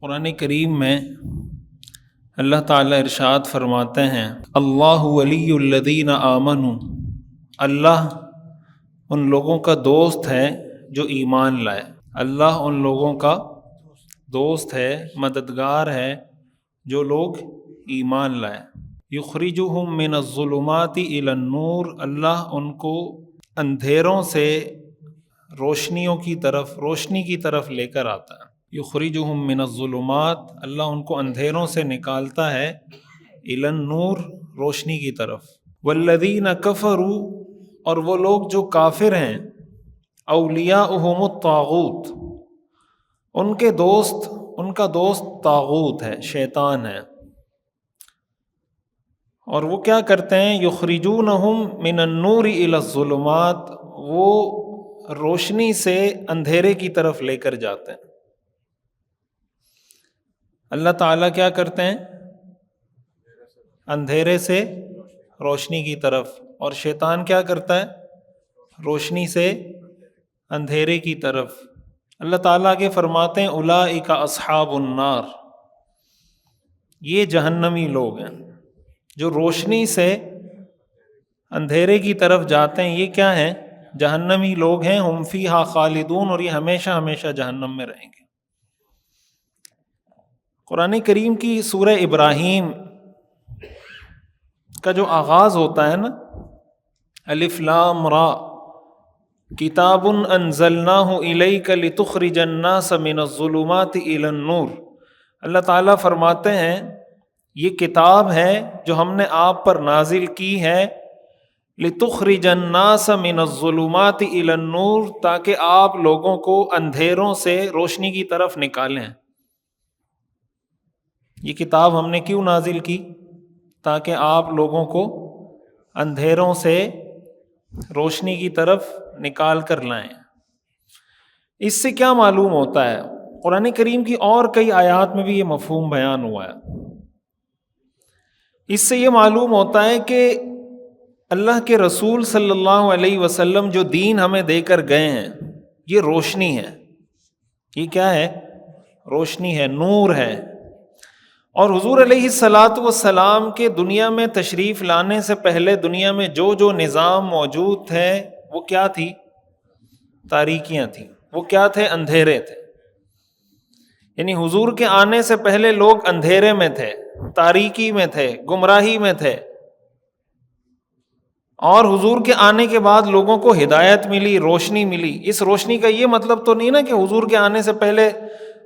قرآن کریم میں اللہ تعالیٰ ارشاد فرماتے ہیں اللہ ولی الذین آمنوا، اللہ ان لوگوں کا دوست ہے جو ایمان لائے۔ اللہ ان لوگوں کا دوست ہے، مددگار ہے جو لوگ ایمان لائے۔ یخرجہم من الظلمات الی النور، اللہ ان کو اندھیروں سے روشنی کی طرف لے کر آتا ہے۔ یخرجہم من الظلمات، اللہ ان کو اندھیروں سے نکالتا ہے، الی النور، روشنی کی طرف۔ والذین کفروا، اور وہ لوگ جو کافر ہیں، اولیاؤہم الطاغوت، ان کا دوست طاغوت ہے، شیطان ہے۔ اور وہ کیا کرتے ہیں؟ یخرجونہم من النور الی الظلمات، وہ روشنی سے اندھیرے کی طرف لے کر جاتے ہیں۔ اللہ تعالیٰ کیا کرتے ہیں؟ اندھیرے سے روشنی کی طرف، اور شیطان کیا کرتا ہے؟ روشنی سے اندھیرے کی طرف۔ اللہ تعالیٰ کے فرماتے ہیں اولئک اصحاب النار، یہ جہنمی لوگ ہیں جو روشنی سے اندھیرے کی طرف جاتے ہیں۔ یہ کیا ہیں؟ جہنمی لوگ ہیں۔ ہم فیہا خالدون، اور یہ ہمیشہ ہمیشہ جہنم میں رہیں گے۔ قرآن کریم کی سورہ ابراہیم کا جو آغاز ہوتا ہے نا، الف لام را کتاب انزلناہ الیک لتخرج الناس من الظلمات الی النور، اللہ تعالیٰ فرماتے ہیں یہ کتاب ہے جو ہم نے آپ پر نازل کی ہے، لتخرج الناس من الظلمات الی النور، تاکہ آپ لوگوں کو اندھیروں سے روشنی کی طرف نکالیں۔ یہ کتاب ہم نے کیوں نازل کی؟ تاکہ آپ لوگوں کو اندھیروں سے روشنی کی طرف نکال کر لائیں۔ اس سے کیا معلوم ہوتا ہے؟ قرآن کریم کی اور کئی آیات میں بھی یہ مفہوم بیان ہوا ہے۔ اس سے یہ معلوم ہوتا ہے کہ اللہ کے رسول صلی اللہ علیہ وسلم جو دین ہمیں دے کر گئے ہیں، یہ روشنی ہے۔ یہ کیا ہے؟ روشنی ہے، نور ہے۔ اور حضور علیہ السلام کے دنیا میں تشریف لانے سے پہلے دنیا میں جو نظام موجود تھے وہ کیا تھی؟ تاریکیاں تھیں۔ وہ کیا تھے؟ اندھیرے تھے۔ یعنی حضور کے آنے سے پہلے لوگ اندھیرے میں تھے، تاریکی میں تھے، گمراہی میں تھے، اور حضور کے آنے کے بعد لوگوں کو ہدایت ملی، روشنی ملی۔ اس روشنی کا یہ مطلب تو نہیں نا کہ حضور کے آنے سے پہلے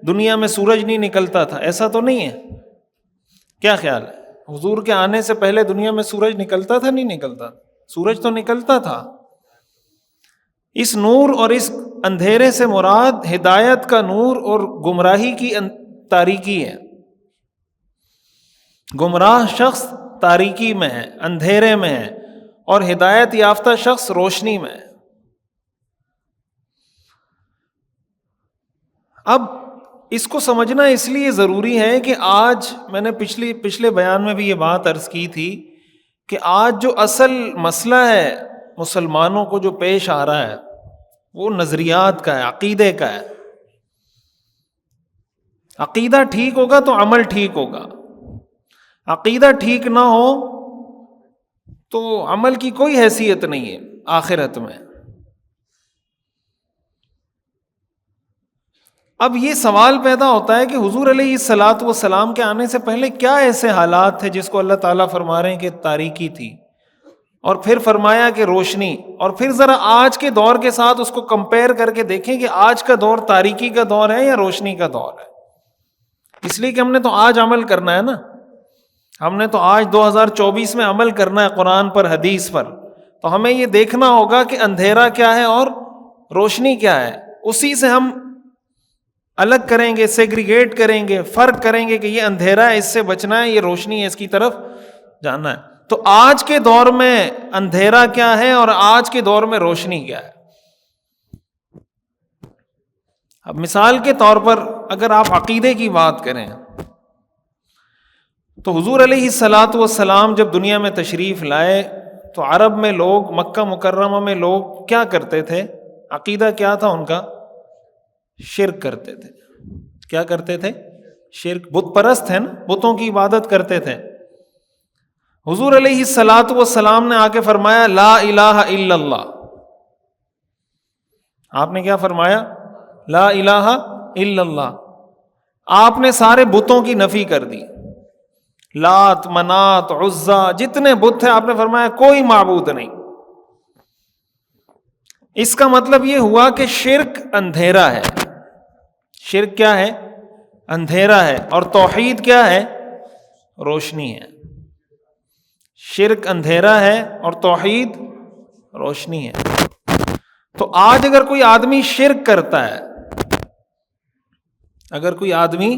دنیا میں سورج نہیں نکلتا تھا، ایسا تو نہیں ہے۔ کیا خیال ہے؟ حضور کے آنے سے پہلے دنیا میں سورج نکلتا تھا؟ نہیں نکلتا؟ سورج تو نکلتا تھا۔ اس نور اور اس اندھیرے سے مراد ہدایت کا نور اور گمراہی کی تاریکی ہے۔ گمراہ شخص تاریکی میں ہے، اندھیرے میں ہے، اور ہدایت یافتہ شخص روشنی میں ہے۔ اب اس کو سمجھنا اس لیے ضروری ہے کہ آج میں نے پچھلے بیان میں بھی یہ بات عرض کی تھی کہ آج جو اصل مسئلہ ہے مسلمانوں کو جو پیش آ رہا ہے وہ نظریات کا ہے، عقیدے کا ہے۔ عقیدہ ٹھیک ہوگا تو عمل ٹھیک ہوگا، عقیدہ ٹھیک نہ ہو تو عمل کی کوئی حیثیت نہیں ہے آخرت میں۔ اب یہ سوال پیدا ہوتا ہے کہ حضور علیہ السلام کے آنے سے پہلے کیا ایسے حالات تھے جس کو اللہ تعالیٰ فرما رہے ہیں کہ تاریکی تھی، اور پھر فرمایا کہ روشنی، اور پھر ذرا آج کے دور کے ساتھ اس کو کمپیئر کر کے دیکھیں کہ آج کا دور تاریکی کا دور ہے یا روشنی کا دور ہے۔ اس لیے کہ ہم نے تو آج عمل کرنا ہے نا، ہم نے تو آج 2024 میں عمل کرنا ہے قرآن پر، حدیث پر، تو ہمیں یہ دیکھنا ہوگا کہ اندھیرا کیا ہے اور روشنی کیا ہے۔ اسی سے ہم الگ کریں گے، سیگریگیٹ کریں گے، فرق کریں گے کہ یہ اندھیرا ہے، اس سے بچنا ہے، یہ روشنی ہے، اس کی طرف جانا ہے۔ تو آج کے دور میں اندھیرا کیا ہے اور آج کے دور میں روشنی کیا ہے؟ اب مثال کے طور پر اگر آپ عقیدے کی بات کریں تو حضور علیہ السلام جب دنیا میں تشریف لائے تو عرب میں لوگ، مکہ مکرمہ میں لوگ کیا کرتے تھے؟ عقیدہ کیا تھا ان کا؟ شرک کرتے تھے۔ کیا کرتے تھے؟ شرک بت پرست ہے نا، بتوں کی عبادت کرتے تھے. حضور علیہ الصلاۃ والسلام نے آ کے فرمایا لا الہ الا اللہ. آپ نے کیا فرمایا؟ لا الہ الا اللہ. آپ نے سارے بتوں کی نفی کر دی. لات، منات، عزا، جتنے بت ہیں آپ نے فرمایا کوئی معبود نہیں. اس کا مطلب یہ ہوا کہ شرک اندھیرا ہے. شرک کیا ہے؟ اندھیرا ہے. اور توحید کیا ہے؟ روشنی ہے. شرک اندھیرا ہے اور توحید روشنی ہے. تو آج اگر کوئی آدمی شرک کرتا ہے، اگر کوئی آدمی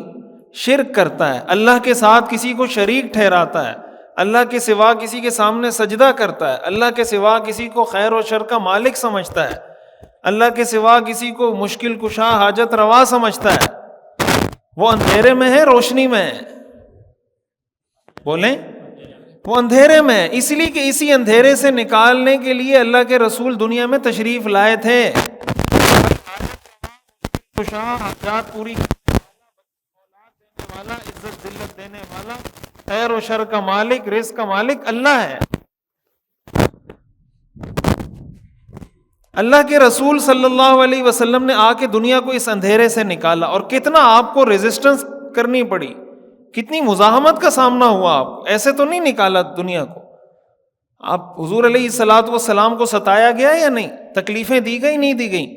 شرک کرتا ہے، اللہ کے ساتھ کسی کو شریک ٹھہراتا ہے، اللہ کے سوا کسی کے سامنے سجدہ کرتا ہے، اللہ کے سوا کسی کو خیر و شر کا مالک سمجھتا ہے، اللہ کے سوا کسی کو مشکل کشا حاجت روا سمجھتا ہے، وہ اندھیرے میں ہے روشنی میں ہے؟ بولیں، وہ اندھیرے میں ہے. اس لیے کہ اسی اندھیرے سے نکالنے کے لیے اللہ کے رسول دنیا میں تشریف لائے تھے. حاجات پوری والا، عزت ذلت دینے والا، خیر و شر کا مالک، رزق کا مالک اللہ ہے. اللہ کے رسول صلی اللہ علیہ وسلم نے آ کے دنیا کو اس اندھیرے سے نکالا. اور کتنا آپ کو ریزسٹنس کرنی پڑی، کتنی مزاحمت کا سامنا ہوا. آپ کو ایسے تو نہیں نکالا دنیا کو. آپ حضور علیہ الصلاۃ والسلام کو ستایا گیا یا نہیں؟ تکلیفیں دی گئی نہیں دی گئیں؟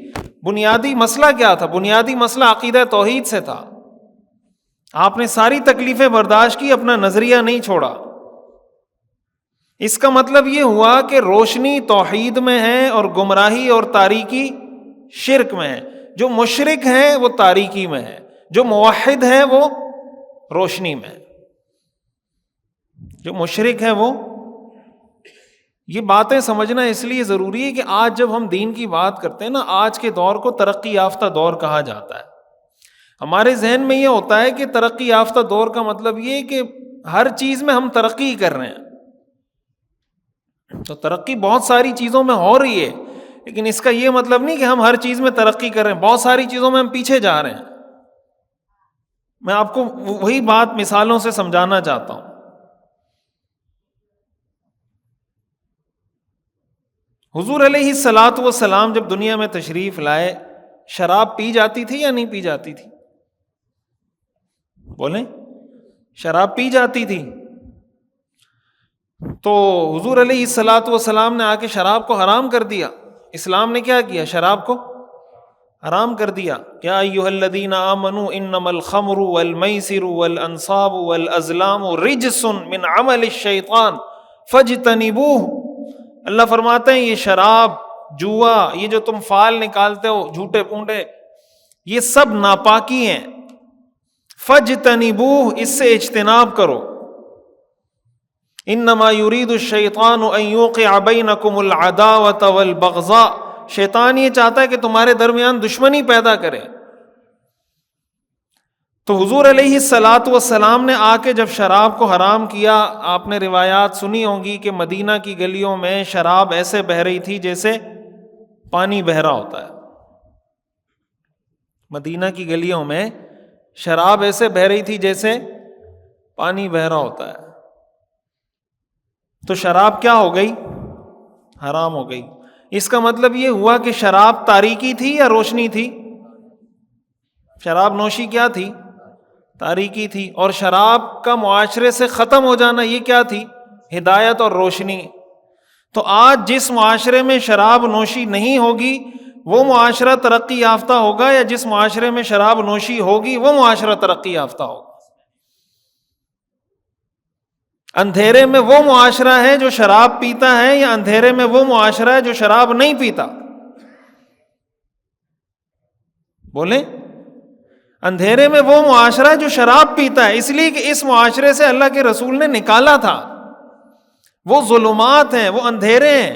بنیادی مسئلہ کیا تھا؟ بنیادی مسئلہ عقیدہ توحید سے تھا. آپ نے ساری تکلیفیں برداشت کی، اپنا نظریہ نہیں چھوڑا. اس کا مطلب یہ ہوا کہ روشنی توحید میں ہے اور گمراہی اور تاریکی شرک میں ہے. جو مشرک ہیں وہ تاریکی میں ہے، جو موحد ہے وہ روشنی میں ہے. جو مشرک ہے وہ، یہ باتیں سمجھنا اس لیے ضروری ہے کہ آج جب ہم دین کی بات کرتے ہیں نا، آج کے دور کو ترقی یافتہ دور کہا جاتا ہے. ہمارے ذہن میں یہ ہوتا ہے کہ ترقی یافتہ دور کا مطلب یہ کہ ہر چیز میں ہم ترقی کر رہے ہیں. تو ترقی بہت ساری چیزوں میں ہو رہی ہے، لیکن اس کا یہ مطلب نہیں کہ ہم ہر چیز میں ترقی کر رہے ہیں. بہت ساری چیزوں میں ہم پیچھے جا رہے ہیں. میں آپ کو وہی بات مثالوں سے سمجھانا چاہتا ہوں. حضور علیہ الصلاۃ والسلام جب دنیا میں تشریف لائے، شراب پی جاتی تھی یا نہیں پی جاتی تھی؟ بولیں، شراب پی جاتی تھی. تو حضور علیہ الصلاۃ والسلام نے آ کے شراب کو حرام کر دیا. اسلام نے کیا کیا؟ شراب کو حرام کر دیا. یا ایھا الذین آمنوا انما الخمر والمیسر والانصاب والازلام رجس من عمل الشیطان فاجتنبوہ. اللہ فرماتے ہیں یہ شراب، جوا، یہ جو تم فال نکالتے ہو جھوٹے پونٹے، یہ سب ناپاکی ہیں. فاجتنبوہ، اس سے اجتناب کرو. انما یرید الشیطان ان یوقع بینکم العداوۃ والبغضاء. شیطان یہ چاہتا ہے کہ تمہارے درمیان دشمنی پیدا کرے. تو حضور علیہ الصلاۃ والسلام نے آ کے جب شراب کو حرام کیا، آپ نے روایات سنی ہوں گی کہ مدینہ کی گلیوں میں شراب ایسے بہہ رہی تھی جیسے پانی بہہ رہا ہوتا ہے. مدینہ کی گلیوں میں شراب ایسے بہہ رہی تھی جیسے پانی بہہ رہا ہوتا ہے. تو شراب کیا ہو گئی؟ حرام ہو گئی. اس کا مطلب یہ ہوا کہ شراب تاریکی تھی یا روشنی تھی؟ شراب نوشی کیا تھی؟ تاریکی تھی. اور شراب کا معاشرے سے ختم ہو جانا یہ کیا تھی؟ ہدایت اور روشنی. تو آج جس معاشرے میں شراب نوشی نہیں ہوگی وہ معاشرہ ترقی یافتہ ہوگا، یا جس معاشرے میں شراب نوشی ہوگی وہ معاشرہ ترقی یافتہ ہوگا؟ اندھیرے میں وہ معاشرہ ہے جو شراب پیتا ہے، یا اندھیرے میں وہ معاشرہ ہے جو شراب نہیں پیتا؟ بولیں، اندھیرے میں وہ معاشرہ ہے جو شراب پیتا ہے، اس لیے کہ اس معاشرے سے اللہ کے رسول نے نکالا تھا. وہ ظلمات ہیں، وہ اندھیرے ہیں.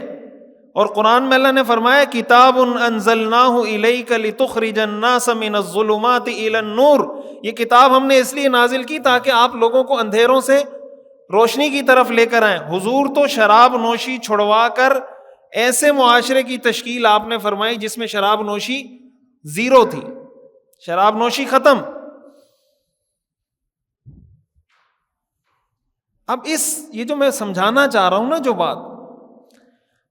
اور قرآن میں اللہ نے فرمایا کتاب انزلناہ الیک لتخرج الناس من الظلمات الی النور. یہ کتاب ہم نے اس لیے نازل کی تاکہ آپ لوگوں کو اندھیروں سے روشنی کی طرف لے کر آئیں. حضور تو شراب نوشی چھڑوا کر ایسے معاشرے کی تشکیل آپ نے فرمائی جس میں شراب نوشی زیرو تھی، شراب نوشی ختم. اب یہ جو میں سمجھانا چاہ رہا ہوں نا جو بات،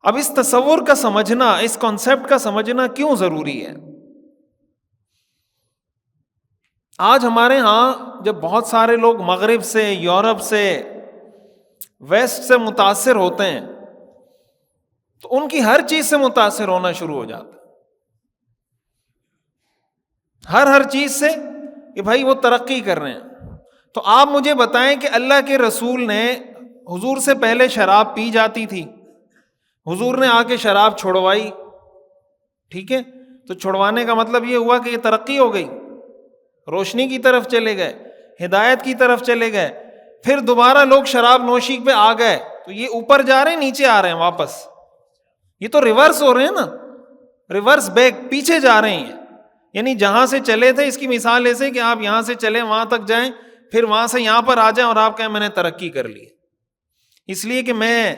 اب اس تصور کا سمجھنا، اس کانسیپٹ کا سمجھنا کیوں ضروری ہے؟ آج ہمارے ہاں جب بہت سارے لوگ مغرب سے، یورپ سے، ویسٹ سے متاثر ہوتے ہیں تو ان کی ہر چیز سے متاثر ہونا شروع ہو جاتا ہے، ہر چیز سے، کہ بھائی وہ ترقی کر رہے ہیں۔ تو آپ مجھے بتائیں کہ اللہ کے رسول نے، حضور سے پہلے شراب پی جاتی تھی، حضور نے آ کے شراب چھڑوائی، ٹھیک ہے، تو چھڑوانے کا مطلب یہ ہوا کہ یہ ترقی ہو گئی، روشنی کی طرف چلے گئے، ہدایت کی طرف چلے گئے۔ پھر دوبارہ لوگ شراب نوشی پہ آ گئے تو یہ اوپر جا رہے ہیں، نیچے آ رہے ہیں واپس، یہ تو ریورس ہو رہے ہیں نا، ریورس بیک، پیچھے جا رہے ہیں۔ یعنی جہاں سے چلے تھے، اس کی مثال ایسے کہ آپ یہاں سے چلیں وہاں تک جائیں، پھر وہاں سے یہاں پر آ جائیں اور آپ کہیں میں نے ترقی کر لی، اس لیے کہ میں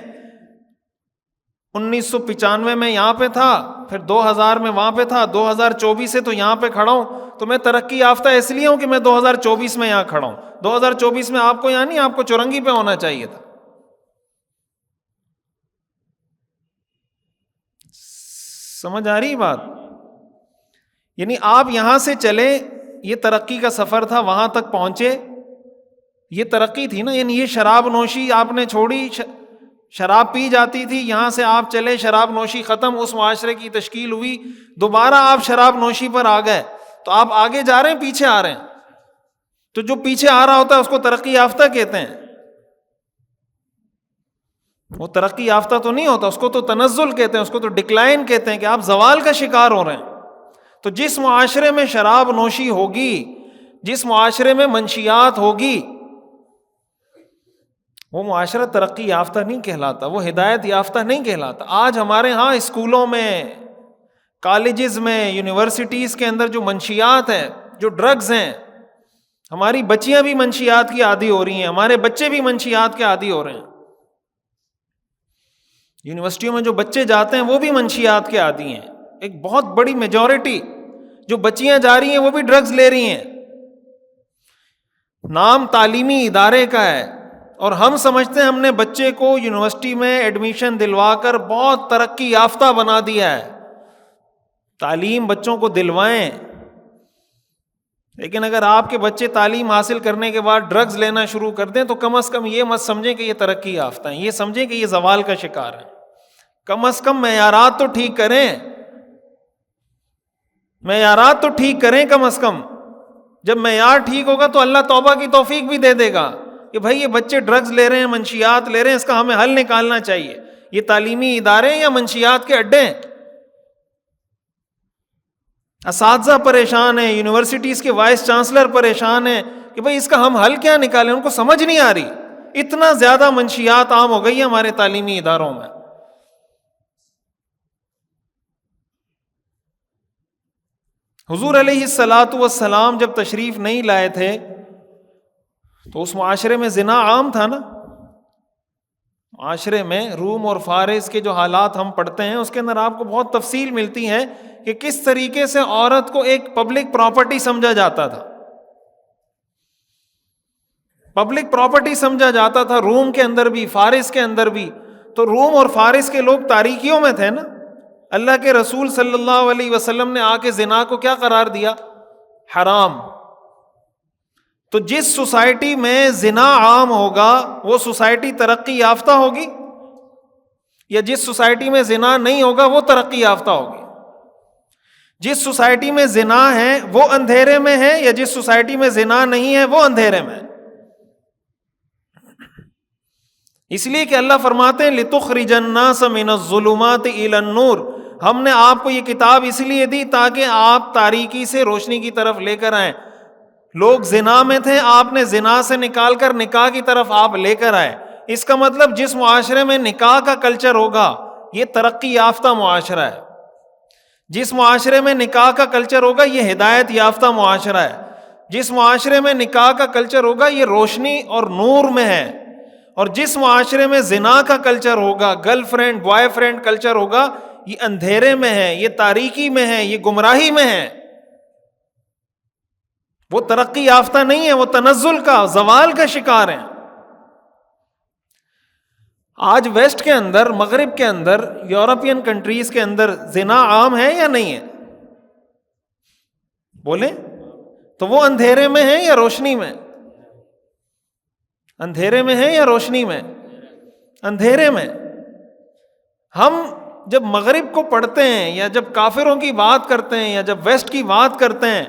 1995 میں یہاں پہ تھا، پھر 2000 میں وہاں پہ تھا، 2024 سے تو یہاں پہ کھڑا ہوں، تو میں ترقی یافتہ اس لیے ہوں کہ میں 2024 میں یہاں کھڑا ہوں۔ 2024 میں آپ کو یعنی آپ کو چورنگی پہ ہونا چاہیے تھا۔ سمجھ آ رہی بات؟ یعنی آپ یہاں سے چلے، یہ ترقی کا سفر تھا، وہاں تک پہنچے، یہ ترقی تھی نا۔ یعنی یہ شراب نوشی آپ نے چھوڑی، شراب پی جاتی تھی، یہاں سے آپ چلے، شراب نوشی ختم، اس معاشرے کی تشکیل ہوئی، دوبارہ آپ شراب نوشی پر آ گئے، تو آپ آگے جا رہے ہیں، پیچھے آ رہے ہیں؟ تو جو پیچھے آ رہا ہوتا ہے اس کو ترقی یافتہ کہتے ہیں، وہ ترقی یافتہ تو نہیں ہوتا، اس کو تو تنزل کہتے ہیں، اس کو تو ڈکلائن کہتے ہیں، کہ آپ زوال کا شکار ہو رہے ہیں۔ تو جس معاشرے میں شراب نوشی ہوگی، جس معاشرے میں منشیات ہوگی، وہ معاشرہ ترقی یافتہ نہیں کہلاتا، وہ ہدایت یافتہ نہیں کہلاتا۔ آج ہمارے ہاں اسکولوں میں، کالجز میں، یونیورسٹیز کے اندر جو منشیات ہیں، جو ڈرگز ہیں، ہماری بچیاں بھی منشیات کی عادی ہو رہی ہیں، ہمارے بچے بھی منشیات کے عادی ہو رہے ہیں۔ یونیورسٹیوں میں جو بچے جاتے ہیں وہ بھی منشیات کے عادی ہیں، ایک بہت بڑی میجورٹی جو بچیاں جا رہی ہیں وہ بھی ڈرگز لے رہی ہیں۔ نام تعلیمی ادارے کا ہے، اور ہم سمجھتے ہیں ہم نے بچے کو یونیورسٹی میں ایڈمیشن دلوا کر بہت ترقی یافتہ بنا دیا ہے۔ تعلیم بچوں کو دلوائیں، لیکن اگر آپ کے بچے تعلیم حاصل کرنے کے بعد ڈرگز لینا شروع کر دیں تو کم از کم یہ مت سمجھیں کہ یہ ترقی یافتہ ہیں، یہ سمجھیں کہ یہ زوال کا شکار ہیں۔ کم از کم معیارات تو ٹھیک کریں، معیارات تو ٹھیک کریں کم از کم۔ جب معیار ٹھیک ہوگا تو اللہ توبہ کی توفیق بھی دے دے گا کہ بھائی یہ بچے ڈرگز لے رہے ہیں، منشیات لے رہے ہیں، اس کا ہمیں حل نکالنا چاہیے۔ یہ تعلیمی ادارے یا منشیات کے اڈے ہیں؟ اساتذہ پریشان ہیں، یونیورسٹیز کے وائس چانسلر پریشان ہیں کہ بھئی اس کا ہم حل کیا نکالیں، ان کو سمجھ نہیں آ رہی، اتنا زیادہ منشیات عام ہو گئی ہیں ہمارے تعلیمی اداروں میں۔ حضور علیہ الصلاۃ والسلام جب تشریف نہیں لائے تھے تو اس معاشرے میں زنا عام تھا نا۔ معاشرے میں روم اور فارس کے جو حالات ہم پڑھتے ہیں اس کے اندر آپ کو بہت تفصیل ملتی ہے کہ کس طریقے سے عورت کو ایک پبلک پراپرٹی سمجھا جاتا تھا، پبلک پراپرٹی سمجھا جاتا تھا، روم کے اندر بھی، فارس کے اندر بھی۔ تو روم اور فارس کے لوگ تاریکیوں میں تھے نا، اللہ کے رسول صلی اللہ علیہ وسلم نے آ کے زنا کو کیا قرار دیا؟ حرام۔ تو جس سوسائٹی میں زنا عام ہوگا وہ سوسائٹی ترقی یافتہ ہوگی، یا جس سوسائٹی میں زنا نہیں ہوگا وہ ترقی یافتہ ہوگی؟ جس سوسائٹی میں زنا ہے وہ اندھیرے میں ہے، یا جس سوسائٹی میں زنا نہیں ہے وہ اندھیرے میں ہے؟ اس لیے کہ اللہ فرماتے ہیں لِتُخْرِجَ النَّاسَ مِنَ الظُّلُمَاتِ إِلَى النُّورِ، ہم نے آپ کو یہ کتاب اس لیے دی تاکہ آپ تاریکی سے روشنی کی طرف لے کر آئیں۔ لوگ زنا میں تھے، آپ نے زنا سے نکال کر نکاح کی طرف آپ لے کر آئے۔ اس کا مطلب جس معاشرے میں نکاح کا کلچر ہوگا یہ ترقی یافتہ معاشرہ ہے، جس معاشرے میں نکاح کا کلچر ہوگا یہ ہدایت یافتہ معاشرہ ہے، جس معاشرے میں نکاح کا کلچر ہوگا یہ روشنی اور نور میں ہے، اور جس معاشرے میں زنا کا کلچر ہوگا، girl friend boy friend culture ہوگا، یہ اندھیرے میں ہے، یہ تاریکی میں ہے، یہ گمراہی میں ہے۔ وہ ترقی یافتہ نہیں ہے، وہ تنزل کا، زوال کا شکار ہیں۔ آج ویسٹ کے اندر، مغرب کے اندر، یورپین کنٹریز کے اندر زنا عام ہے یا نہیں ہے؟ بولیں تو وہ اندھیرے میں ہے یا روشنی میں؟ اندھیرے میں ہے یا روشنی میں؟ اندھیرے میں۔ ہم جب مغرب کو پڑھتے ہیں یا جب کافروں کی بات کرتے ہیں یا جب ویسٹ کی بات کرتے ہیں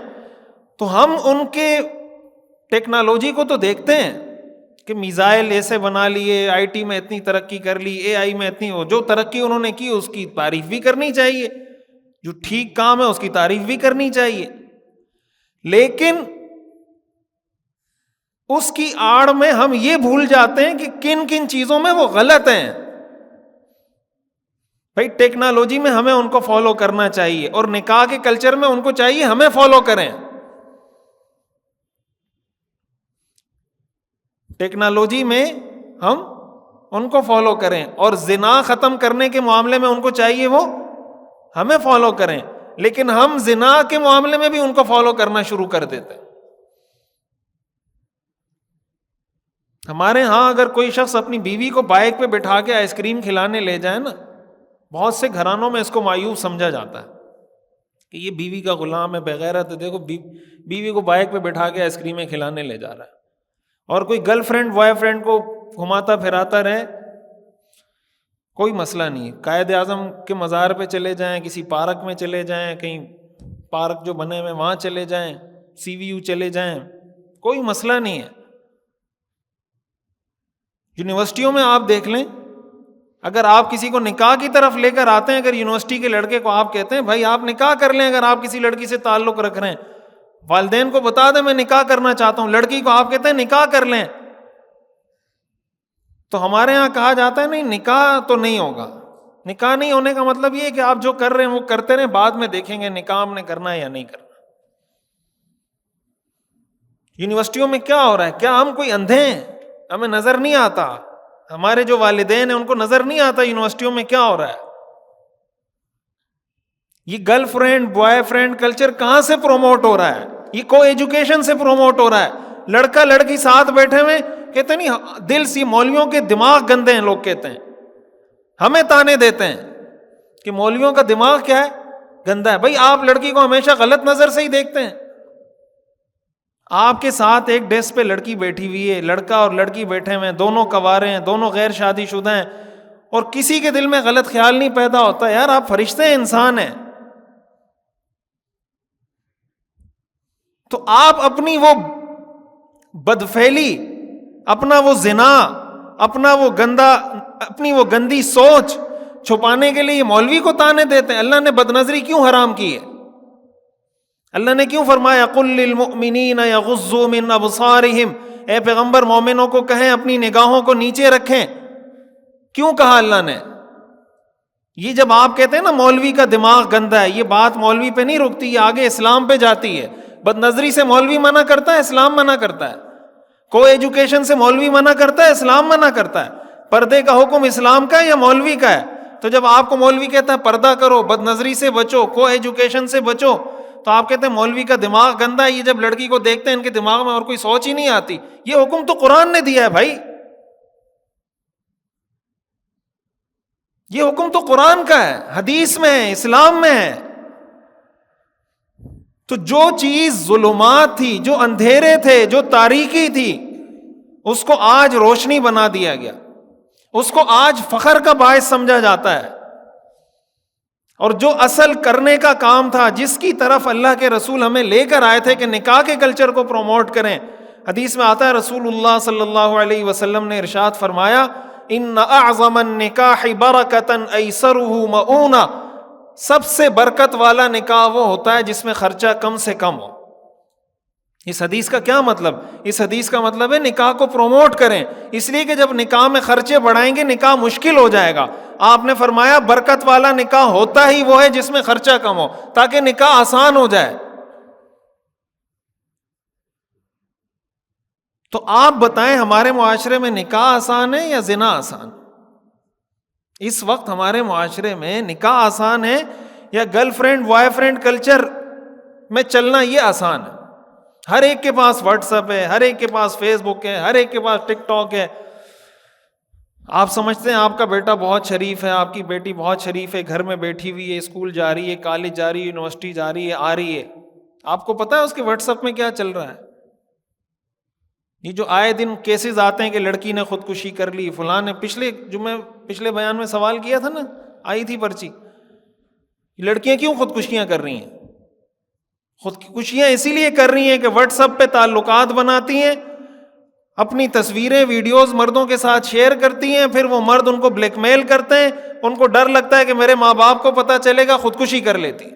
تو ہم ان کے ٹیکنالوجی کو تو دیکھتے ہیں کہ میزائل ایسے بنا لیے، آئی ٹی میں اتنی ترقی کر لی، اے آئی میں اتنی، جو ترقی انہوں نے کی اس کی تعریف بھی کرنی چاہیے، جو ٹھیک کام ہے اس کی تعریف بھی کرنی چاہیے، لیکن اس کی آڑ میں ہم یہ بھول جاتے ہیں کہ کن کن چیزوں میں وہ غلط ہیں۔ بھائی ٹیکنالوجی میں ہمیں ان کو فالو کرنا چاہیے، اور نکاح کے کلچر میں ان کو چاہیے ہمیں فالو کریں۔ ٹیکنالوجی میں ہم ان کو فالو کریں، اور زنا ختم کرنے کے معاملے میں ان کو چاہیے وہ ہمیں فالو کریں، لیکن ہم زنا کے معاملے میں بھی ان کو فالو کرنا شروع کر دیتے ہیں۔ ہمارے ہاں اگر کوئی شخص اپنی بیوی کو بائک پہ بٹھا کے آئس کریم کھلانے لے جائے نا، بہت سے گھرانوں میں اس کو مایوس سمجھا جاتا ہے کہ یہ بیوی کا غلام ہے، بغیرت ہے، دیکھو بیوی کو بائک پہ بٹھا کے آئس کریمیں کھلانے لے جا رہا ہے۔ اور کوئی گرل فرینڈ بوائے فرینڈ کو گھماتا پھراتا رہے، کوئی مسئلہ نہیں۔ قائد اعظم کے مزار پہ چلے جائیں، کسی پارک میں چلے جائیں، کہیں پارک جو بنے ہوئے وہاں چلے جائیں، سی وی یو چلے جائیں، کوئی مسئلہ نہیں ہے۔ یونیورسٹیوں میں آپ دیکھ لیں، اگر آپ کسی کو نکاح کی طرف لے کر آتے ہیں، اگر یونیورسٹی کے لڑکے کو آپ کہتے ہیں بھائی آپ نکاح کر لیں، اگر آپ کسی لڑکی سے تعلق رکھ رہے ہیں، والدین کو بتا دیں میں نکاح کرنا چاہتا ہوں، لڑکی کو آپ کہتے ہیں نکاح کر لیں، تو ہمارے ہاں کہا جاتا ہے نہیں، نکاح تو نہیں ہوگا۔ نکاح نہیں ہونے کا مطلب یہ ہے کہ آپ جو کر رہے ہیں وہ کرتے رہیں، بعد میں دیکھیں گے نکاح ہم نے کرنا ہے یا نہیں کرنا۔ یونیورسٹیوں میں کیا ہو رہا ہے؟ کیا ہم کوئی اندھے ہیں؟ ہمیں نظر نہیں آتا؟ ہمارے جو والدین ہیں ان کو نظر نہیں آتا یونیورسٹیوں میں کیا ہو رہا ہے؟ یہ girl friend boy friend culture کہاں سے پروموٹ ہو رہا ہے؟ یہ کو ایجوکیشن سے پروموٹ ہو رہا ہے۔ لڑکا لڑکی ساتھ بیٹھے ہوئے، کہتے نہیں دل سی، مولویوں کے دماغ گندے ہیں، لوگ کہتے ہیں، ہمیں تانے دیتے ہیں کہ مولویوں کا دماغ کیا ہے؟ گندا ہے۔ بھائی آپ لڑکی کو ہمیشہ غلط نظر سے ہی دیکھتے ہیں۔ آپ کے ساتھ ایک ڈیسک پہ لڑکی بیٹھی ہوئی ہے، لڑکا اور لڑکی بیٹھے ہوئے ہیں، دونوں کنوارے ہیں، دونوں غیر شادی شدہ ہیں، اور کسی کے دل میں غلط خیال نہیں پیدا ہوتا یار آپ فرشتے ہیں، انسان ہیں۔ تو آپ اپنی وہ بدفعلی، اپنا وہ زنا، اپنا وہ گندا، اپنی وہ گندی سوچ چھپانے کے لیے مولوی کو تانے دیتے ہیں۔ اللہ نے بد نظری کیوں حرام کی ہے؟ اللہ نے کیوں فرمایا قل للمؤمنین یغضوا من ابصارہم، اے پیغمبر مومنوں کو کہیں اپنی نگاہوں کو نیچے رکھیں؟ کیوں کہا اللہ نے؟ یہ جب آپ کہتے ہیں نا مولوی کا دماغ گندا ہے، یہ بات مولوی پہ نہیں رکتی، یہ آگے اسلام پہ جاتی ہے۔ بد نظری سے مولوی منع کرتا ہے، اسلام منع کرتا ہے۔ کو ایجوکیشن سے مولوی منع کرتا ہے، اسلام منع کرتا ہے۔ پردے کا حکم اسلام کا ہے یا مولوی کا ہے؟ تو جب آپ کو مولوی کہتا ہے پردہ کرو، بد نظری سے بچو، کو ایجوکیشن سے بچو، تو آپ کہتے ہیں مولوی کا دماغ گندا ہے۔ یہ جب لڑکی کو دیکھتے ہیں ان کے دماغ میں اور کوئی سوچ ہی نہیں آتی۔ یہ حکم تو قرآن نے دیا ہے بھائی، یہ حکم تو قرآن کا ہے، حدیث میں ہے، اسلام میں ہے۔ تو جو چیز ظلمات تھی، جو اندھیرے تھے، جو تاریکی تھی، اس کو آج روشنی بنا دیا گیا، اس کو آج فخر کا باعث سمجھا جاتا ہے۔ اور جو اصل کرنے کا کام تھا، جس کی طرف اللہ کے رسول ہمیں لے کر آئے تھے کہ نکاح کے کلچر کو پروموٹ کریں، حدیث میں آتا ہے رسول اللہ صلی اللہ علیہ وسلم نے ارشاد فرمایا ان اعظم النکاح برکتا ایسرہ مؤونہ، سب سے برکت والا نکاح وہ ہوتا ہے جس میں خرچہ کم سے کم ہو۔ اس حدیث کا کیا مطلب؟ اس حدیث کا مطلب ہے نکاح کو پروموٹ کریں، اس لیے کہ جب نکاح میں خرچے بڑھائیں گے نکاح مشکل ہو جائے گا۔ آپ نے فرمایا برکت والا نکاح ہوتا ہی وہ ہے جس میں خرچہ کم ہو، تاکہ نکاح آسان ہو جائے۔ تو آپ بتائیں ہمارے معاشرے میں نکاح آسان ہے یا زنا آسان؟ اس وقت ہمارے معاشرے میں نکاح آسان ہے یا girl friend boy friend culture میں چلنا یہ آسان ہے؟ ہر ایک کے پاس واٹس ایپ ہے، ہر ایک کے پاس فیس بک ہے، ہر ایک کے پاس ٹک ٹاک ہے، آپ سمجھتے ہیں آپ کا بیٹا بہت شریف ہے، آپ کی بیٹی بہت شریف ہے، گھر میں بیٹھی ہوئی ہے، اسکول جا رہی ہے، کالج جا رہی ہے، یونیورسٹی جا رہی ہے، آ رہی ہے، آپ کو پتا ہے اس کے واٹس ایپ میں کیا چل رہا ہے؟ یہ جو آئے دن کیسز آتے ہیں کہ لڑکی نے خودکشی کر لی، فلاں نے، پچھلے بیان میں سوال کیا تھا نا، آئی تھی پرچی، لڑکیاں کیوں خودکشیاں کر رہی ہیں؟ خودکشیاں اسی لیے کر رہی ہیں کہ واٹس ایپ پہ تعلقات بناتی ہیں، اپنی تصویریں ویڈیوز مردوں کے ساتھ شیئر کرتی ہیں، پھر وہ مرد ان کو بلیک میل کرتے ہیں، ان کو ڈر لگتا ہے کہ میرے ماں باپ کو پتہ چلے گا، خودکشی کر لیتی۔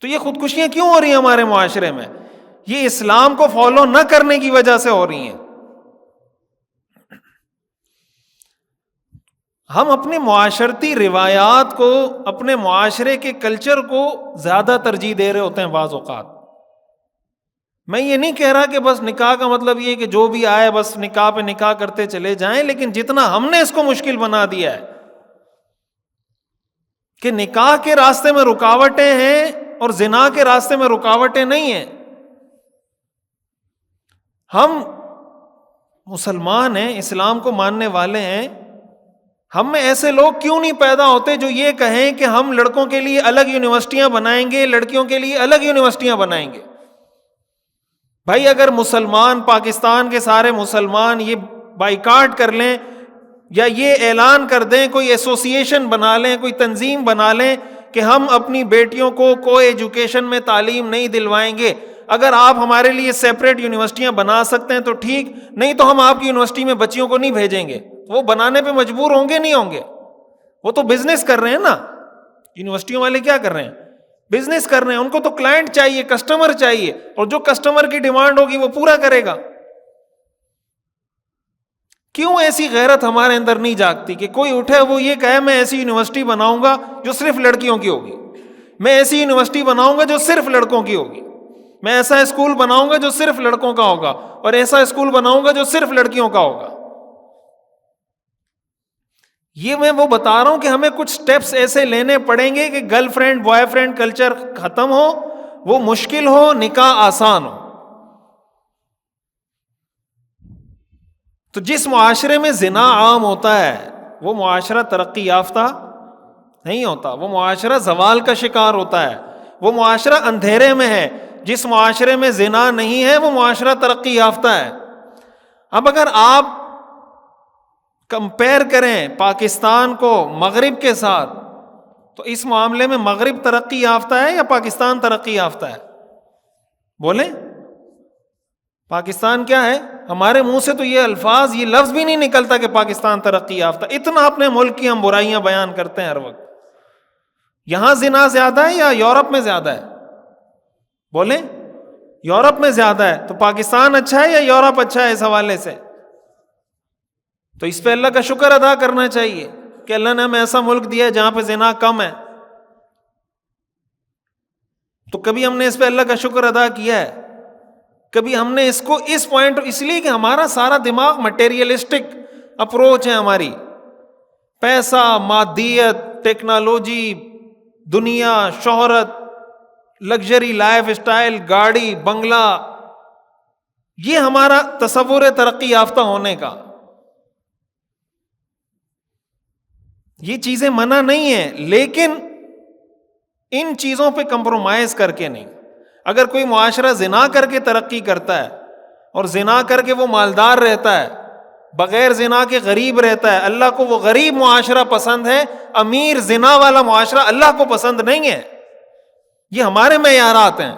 تو یہ خودکشیاں کیوں ہو رہی ہیں ہمارے معاشرے میں؟ یہ اسلام کو فالو نہ کرنے کی وجہ سے ہو رہی ہیں۔ ہم اپنے معاشرتی روایات کو، اپنے معاشرے کے کلچر کو زیادہ ترجیح دے رہے ہوتے ہیں بعض اوقات۔ میں یہ نہیں کہہ رہا کہ بس نکاح کا مطلب یہ کہ جو بھی آئے بس نکاح پہ نکاح کرتے چلے جائیں، لیکن جتنا ہم نے اس کو مشکل بنا دیا ہے کہ نکاح کے راستے میں رکاوٹیں ہیں اور زنا کے راستے میں رکاوٹیں نہیں ہیں۔ ہم مسلمان ہیں، اسلام کو ماننے والے ہیں، ہم میں ایسے لوگ کیوں نہیں پیدا ہوتے جو یہ کہیں کہ ہم لڑکوں کے لیے الگ یونیورسٹیاں بنائیں گے، لڑکیوں کے لیے الگ یونیورسٹیاں بنائیں گے؟ بھائی اگر مسلمان، پاکستان کے سارے مسلمان یہ بائیکاٹ کر لیں یا یہ اعلان کر دیں، کوئی ایسوسی ایشن بنا لیں، کوئی تنظیم بنا لیں کہ ہم اپنی بیٹیوں کو ایجوکیشن میں تعلیم نہیں دلوائیں گے، اگر آپ ہمارے لیے سیپریٹ یونیورسٹیاں بنا سکتے ہیں تو ٹھیک، نہیں تو ہم آپ کی یونیورسٹی میں بچیوں کو نہیں بھیجیں گے۔ وہ بنانے پہ مجبور ہوں گے نہیں ہوں گے؟ وہ تو بزنس کر رہے ہیں نا، یونیورسٹیوں والے کیا کر رہے ہیں؟ بزنس کر رہے ہیں، ان کو تو کلائنٹ چاہیے، کسٹمر چاہیے، اور جو کسٹمر کی ڈیمانڈ ہوگی وہ پورا کرے گا۔ کیوں ایسی غیرت ہمارے اندر نہیں جاگتی کہ کوئی اٹھے وہ یہ کہے میں ایسی یونیورسٹی بناؤں گا جو صرف لڑکیوں کی ہوگی، میں ایسی یونیورسٹی بناؤں گا جو صرف لڑکوں کی ہوگی، میں ایسا اسکول بناؤں گا جو صرف لڑکوں کا ہوگا، اور ایسا اسکول بناؤں گا جو صرف لڑکیوں کا ہوگا۔ یہ میں وہ بتا رہا ہوں کہ ہمیں کچھ سٹیپس ایسے لینے پڑیں گے کہ girl friend boy friend culture ختم ہو، وہ مشکل ہو، نکاح آسان ہو۔ تو جس معاشرے میں زنا عام ہوتا ہے وہ معاشرہ ترقی یافتہ نہیں ہوتا، وہ معاشرہ زوال کا شکار ہوتا ہے، وہ معاشرہ اندھیرے میں ہے۔ جس معاشرے میں زنا نہیں ہے وہ معاشرہ ترقی یافتہ ہے۔ اب اگر آپ کمپیئر کریں پاکستان کو مغرب کے ساتھ، تو اس معاملے میں مغرب ترقی یافتہ ہے یا پاکستان ترقی یافتہ ہے؟ بولیں، پاکستان کیا ہے؟ ہمارے منہ سے تو یہ لفظ بھی نہیں نکلتا کہ پاکستان ترقی یافتہ۔ اتنا اپنے ملک کی ہم برائیاں بیان کرتے ہیں ہر وقت۔ یہاں زنا زیادہ ہے یا یورپ میں زیادہ ہے؟ بولیں، یورپ میں زیادہ ہے، تو پاکستان اچھا ہے یا یورپ اچھا ہے اس حوالے سے؟ تو اس پہ اللہ کا شکر ادا کرنا چاہیے کہ اللہ نے ہمیں ایسا ملک دیا ہے جہاں پہ زنا کم ہے۔ تو کبھی ہم نے اس پہ اللہ کا شکر ادا کیا ہے؟ کبھی ہم نے اس کو اس پوائنٹ، اس لیے کہ ہمارا سارا دماغ مٹیریلسٹک اپروچ ہے، ہماری پیسہ، مادیت، ٹیکنالوجی، دنیا، شہرت، لگژری لائف اسٹائل، گاڑی، بنگلہ، یہ ہمارا تصور ہے ترقی یافتہ ہونے کا۔ یہ چیزیں منع نہیں ہیں، لیکن ان چیزوں پہ کمپرومائز کر کے نہیں۔ اگر کوئی معاشرہ زنا کر کے ترقی کرتا ہے اور زنا کر کے وہ مالدار رہتا ہے، بغیر زنا کے غریب رہتا ہے، اللہ کو وہ غریب معاشرہ پسند ہے، امیر زنا والا معاشرہ اللہ کو پسند نہیں ہے۔ یہ ہمارے معیارات ہیں۔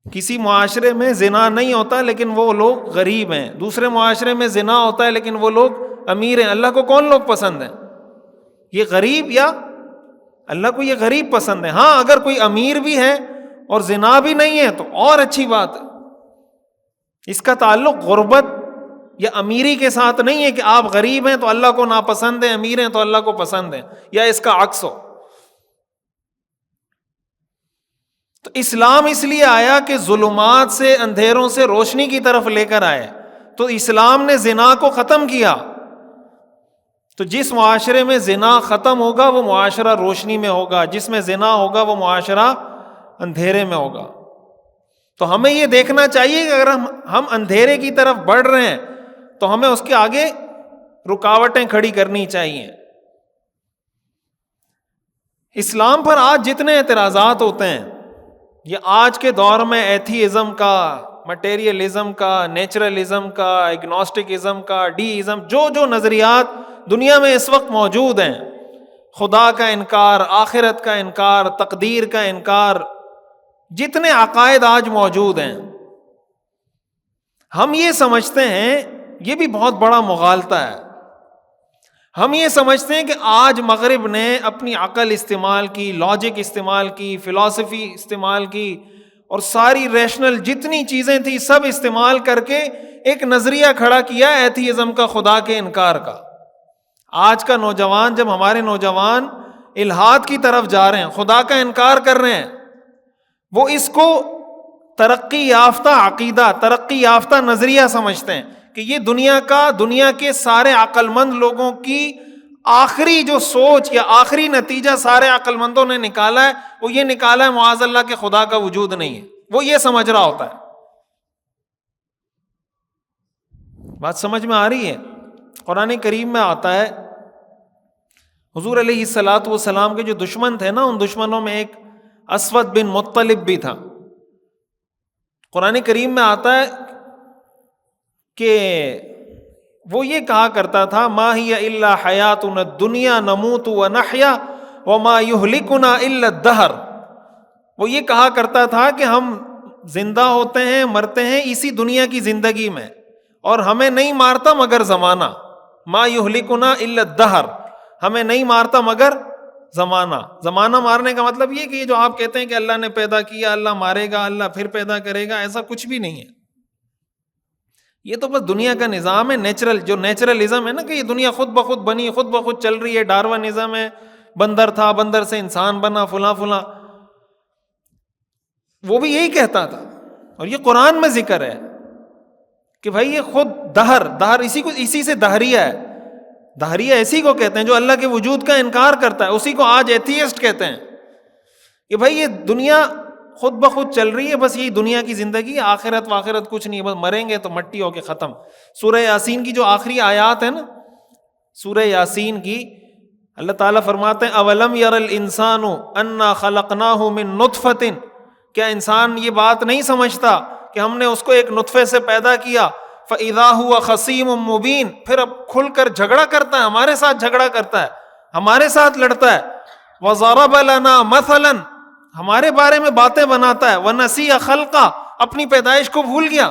کسی معاشرے میں زنا نہیں ہوتا لیکن وہ لوگ غریب ہیں، دوسرے معاشرے میں زنا ہوتا ہے لیکن وہ لوگ امیر ہیں۔ اللہ کو کون لوگ پسند ہیں؟ یہ غریب، یا اللہ کو یہ غریب پسند ہے؟ ہاں، اگر کوئی امیر بھی ہے اور زنا بھی نہیں ہے تو اور اچھی بات ہے۔ اس کا تعلق غربت یا امیری کے ساتھ نہیں ہے کہ آپ غریب ہیں تو اللہ کو ناپسند ہیں، امیر ہیں تو اللہ کو پسند ہیں، یا اس کا عکس ہو۔ تو اسلام اس لیے آیا کہ ظلمات سے، اندھیروں سے روشنی کی طرف لے کر آئے۔ تو اسلام نے زنا کو ختم کیا۔ تو جس معاشرے میں زنا ختم ہوگا وہ معاشرہ روشنی میں ہوگا، جس میں زنا ہوگا وہ معاشرہ اندھیرے میں ہوگا۔ تو ہمیں یہ دیکھنا چاہیے کہ اگر ہم اندھیرے کی طرف بڑھ رہے ہیں تو ہمیں اس کے آگے رکاوٹیں کھڑی کرنی چاہیے. اسلام پر آج جتنے اعتراضات ہوتے ہیں، یہ آج کے دور میں ایتھیزم کا، مٹیریلزم کا، نیچرلزم کا، ایگنوسٹکزم کا، ڈیزم، جو نظریات دنیا میں اس وقت موجود ہیں، خدا کا انکار، آخرت کا انکار، تقدیر کا انکار، جتنے عقائد آج موجود ہیں، ہم یہ سمجھتے ہیں یہ بھی بہت بڑا مغالطہ ہے. ہم یہ سمجھتے ہیں کہ آج مغرب نے اپنی عقل استعمال کی، لاجک استعمال کی، فلسفی استعمال کی، اور ساری ریشنل جتنی چیزیں تھیں سب استعمال کر کے ایک نظریہ کھڑا کیا ایتھیزم کا، خدا کے انکار کا. آج کا نوجوان، جب ہمارے نوجوان الحاد کی طرف جا رہے ہیں، خدا کا انکار کر رہے ہیں، وہ اس کو ترقی یافتہ عقیدہ، ترقی یافتہ نظریہ سمجھتے ہیں کہ یہ دنیا کے سارے عقل مند لوگوں کی آخری جو سوچ یا آخری نتیجہ سارے عقل مندوں نے نکالا ہے، وہ یہ نکالا ہے معاذ اللہ کہ خدا کا وجود نہیں ہے. وہ یہ سمجھ رہا ہوتا ہے. بات سمجھ میں آ رہی ہے؟ قرآن کریم میں آتا ہے، حضور علیہ الصلاۃ والسلام کے جو دشمن تھے نا، ان دشمنوں میں ایک اسود بن مطلب بھی تھا. قرآن کریم میں آتا ہے کہ وہ یہ کہا کرتا تھا، ما ہی الا حیاتنا الدنیا نموت ونحیا وما یہلکنا الا الدہر. وہ یہ کہا کرتا تھا کہ ہم زندہ ہوتے ہیں، مرتے ہیں اسی دنیا کی زندگی میں، اور ہمیں نہیں مارتا مگر زمانہ. ما یہلکنا الا الدہر، ہمیں نہیں مارتا مگر زمانہ. زمانہ مارنے کا مطلب یہ کہ یہ جو آپ کہتے ہیں کہ اللہ نے پیدا کیا، اللہ مارے گا، اللہ پھر پیدا کرے گا، ایسا کچھ بھی نہیں ہے. یہ تو بس دنیا کا نظام ہے، جو نیچرلزم ہے نا، کہ یہ دنیا خود بخود بنی، خود بخود چل رہی ہے. ڈارونزم ہے، بندر تھا، بندر سے انسان بنا، فلاں فلاں. وہ بھی یہی کہتا تھا، اور یہ قرآن میں ذکر ہے کہ بھائی یہ خود دہر اسی سے دہریہ ہے. دہریہ اسی کو کہتے ہیں جو اللہ کے وجود کا انکار کرتا ہے. اسی کو آج ایتھیسٹ کہتے ہیں کہ بھائی یہ دنیا خود بخود چل رہی ہے، بس یہی دنیا کی زندگی، آخرت واخرت کچھ نہیں، بس مریں گے تو مٹی ہو کے ختم. سورہ یاسین کی جو آخری آیات ہے نا، سورہ یاسین کی، اللہ تعالیٰ فرماتے ہیں اولم یر الانسان انا خلقناہ من نطفۃ، کیا انسان یہ بات نہیں سمجھتا کہ ہم نے اس کو ایک نطفے سے پیدا کیا، فاذا هو خصیم مبین، پھر اب کھل کر جھگڑا کرتا ہے، ہمارے ساتھ جھگڑا کرتا ہے، ہمارے ساتھ لڑتا ہے. وضرب لنا مثلا، ہمارے بارے میں باتیں بناتا ہے. ونسی خلقہ، اپنی پیدائش کو بھول گیا.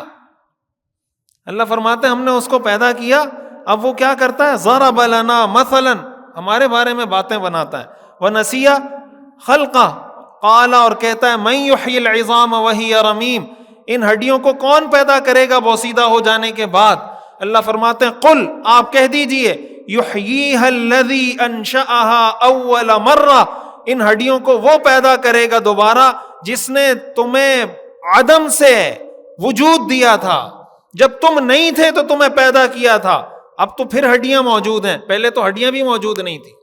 اللہ فرماتے ہیں ہم نے اس کو پیدا کیا، اب وہ کیا کرتا ہے، ضرب لنا مثلا، ہمارے بارے میں باتیں بناتا ہے. ونسی خلقہ، قال، اور کہتا ہے من یحیی العظام وہی رمیم، ان ہڈیوں کو کون پیدا کرے گا بوسیدہ ہو جانے کے بعد. اللہ فرماتے ہیں قل، آپ کہہ دیجئے، یحییھا الذی انشأھا اول مرہ، ان ہڈیوں کو وہ پیدا کرے گا دوبارہ جس نے تمہیں عدم سے وجود دیا تھا. جب تم نہیں تھے تو تمہیں پیدا کیا تھا، اب تو پھر ہڈیاں موجود ہیں، پہلے تو ہڈیاں بھی موجود نہیں تھی.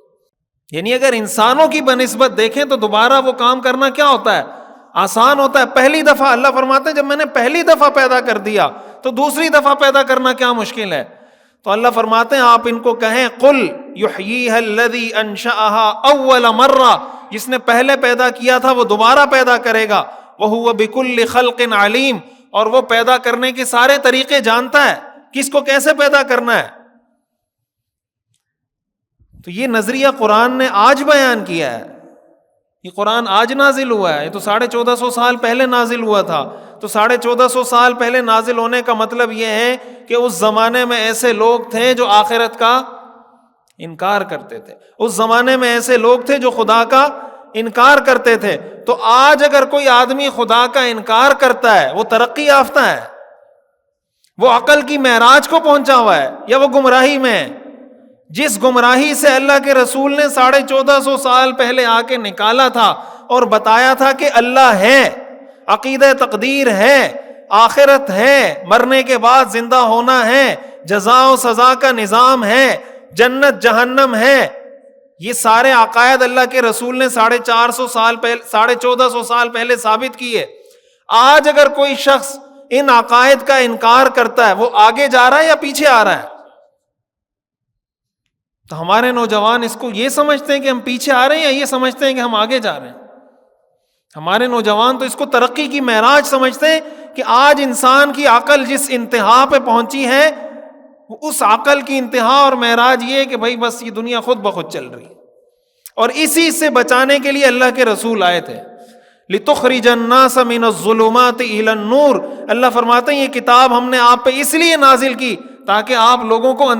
یعنی اگر انسانوں کی بنسبت دیکھیں تو دوبارہ وہ کام کرنا کیا ہوتا ہے، آسان ہوتا ہے. پہلی دفعہ اللہ فرماتے ہیں جب میں نے پہلی دفعہ پیدا کر دیا تو دوسری دفعہ پیدا کرنا کیا مشکل ہے. تو اللہ فرماتے ہیں آپ ان کو کہیں قل یحییھا الذی انشأھا اول مرہ، جس نے پہلے پیدا کیا تھا وہ دوبارہ پیدا کرے گا. وہو بکل خلق علیم، اور وہ پیدا کرنے کے سارے طریقے جانتا ہے، کس کو کیسے پیدا کرنا ہے. تو یہ نظریہ قرآن نے آج بیان کیا ہے. یہ قرآن آج نازل ہوا ہے، یہ تو 1450 سال پہلے نازل ہوا تھا. تو 1450 سال پہلے نازل ہونے کا مطلب یہ ہے کہ اس زمانے میں ایسے لوگ تھے جو آخرت کا انکار کرتے تھے، اس زمانے میں ایسے لوگ تھے جو خدا کا انکار کرتے تھے. تو آج اگر کوئی آدمی خدا کا انکار کرتا ہے وہ ترقی یافتہ ہے، وہ عقل کی معراج کو پہنچا ہوا ہے، یا وہ گمراہی میں ہے. جس گمراہی سے اللہ کے رسول نے 1450 سال پہلے آ کے نکالا تھا اور بتایا تھا کہ اللہ ہے، عقیدہ تقدیر ہے، آخرت ہے، مرنے کے بعد زندہ ہونا ہے، جزا و سزا کا نظام ہے، جنت جہنم ہے. یہ سارے عقائد اللہ کے رسول نے 1450 سال پہلے ثابت کیے. آج اگر کوئی شخص ان عقائد کا انکار کرتا ہے وہ آگے جا رہا ہے یا پیچھے آ رہا ہے؟ تو ہمارے نوجوان اس کو یہ سمجھتے ہیں کہ ہم پیچھے آ رہے ہیں یا یہ سمجھتے ہیں کہ ہم آگے جا رہے ہیں؟ ہمارے نوجوان تو اس کو ترقی کی معراج سمجھتے ہیں کہ آج انسان کی عقل جس انتہا پہ پہنچی ہے اس عقل کی انتہا اور معراج یہ ہے کہ بھائی بس یہ دنیا خود بخود چل رہی ہے، اور اسی سے بچانے کے لیے اللہ کے رسول آئے تھے۔ لِتُخْرِجَ النَّاسَ مِنَ الظُّلُمَاتِ إِلَى النُّورِ، اللہ فرماتے ہیں یہ کتاب ہم نے آپ پہ اس لیے نازل کی تاکہ آپ لوگوں کو ان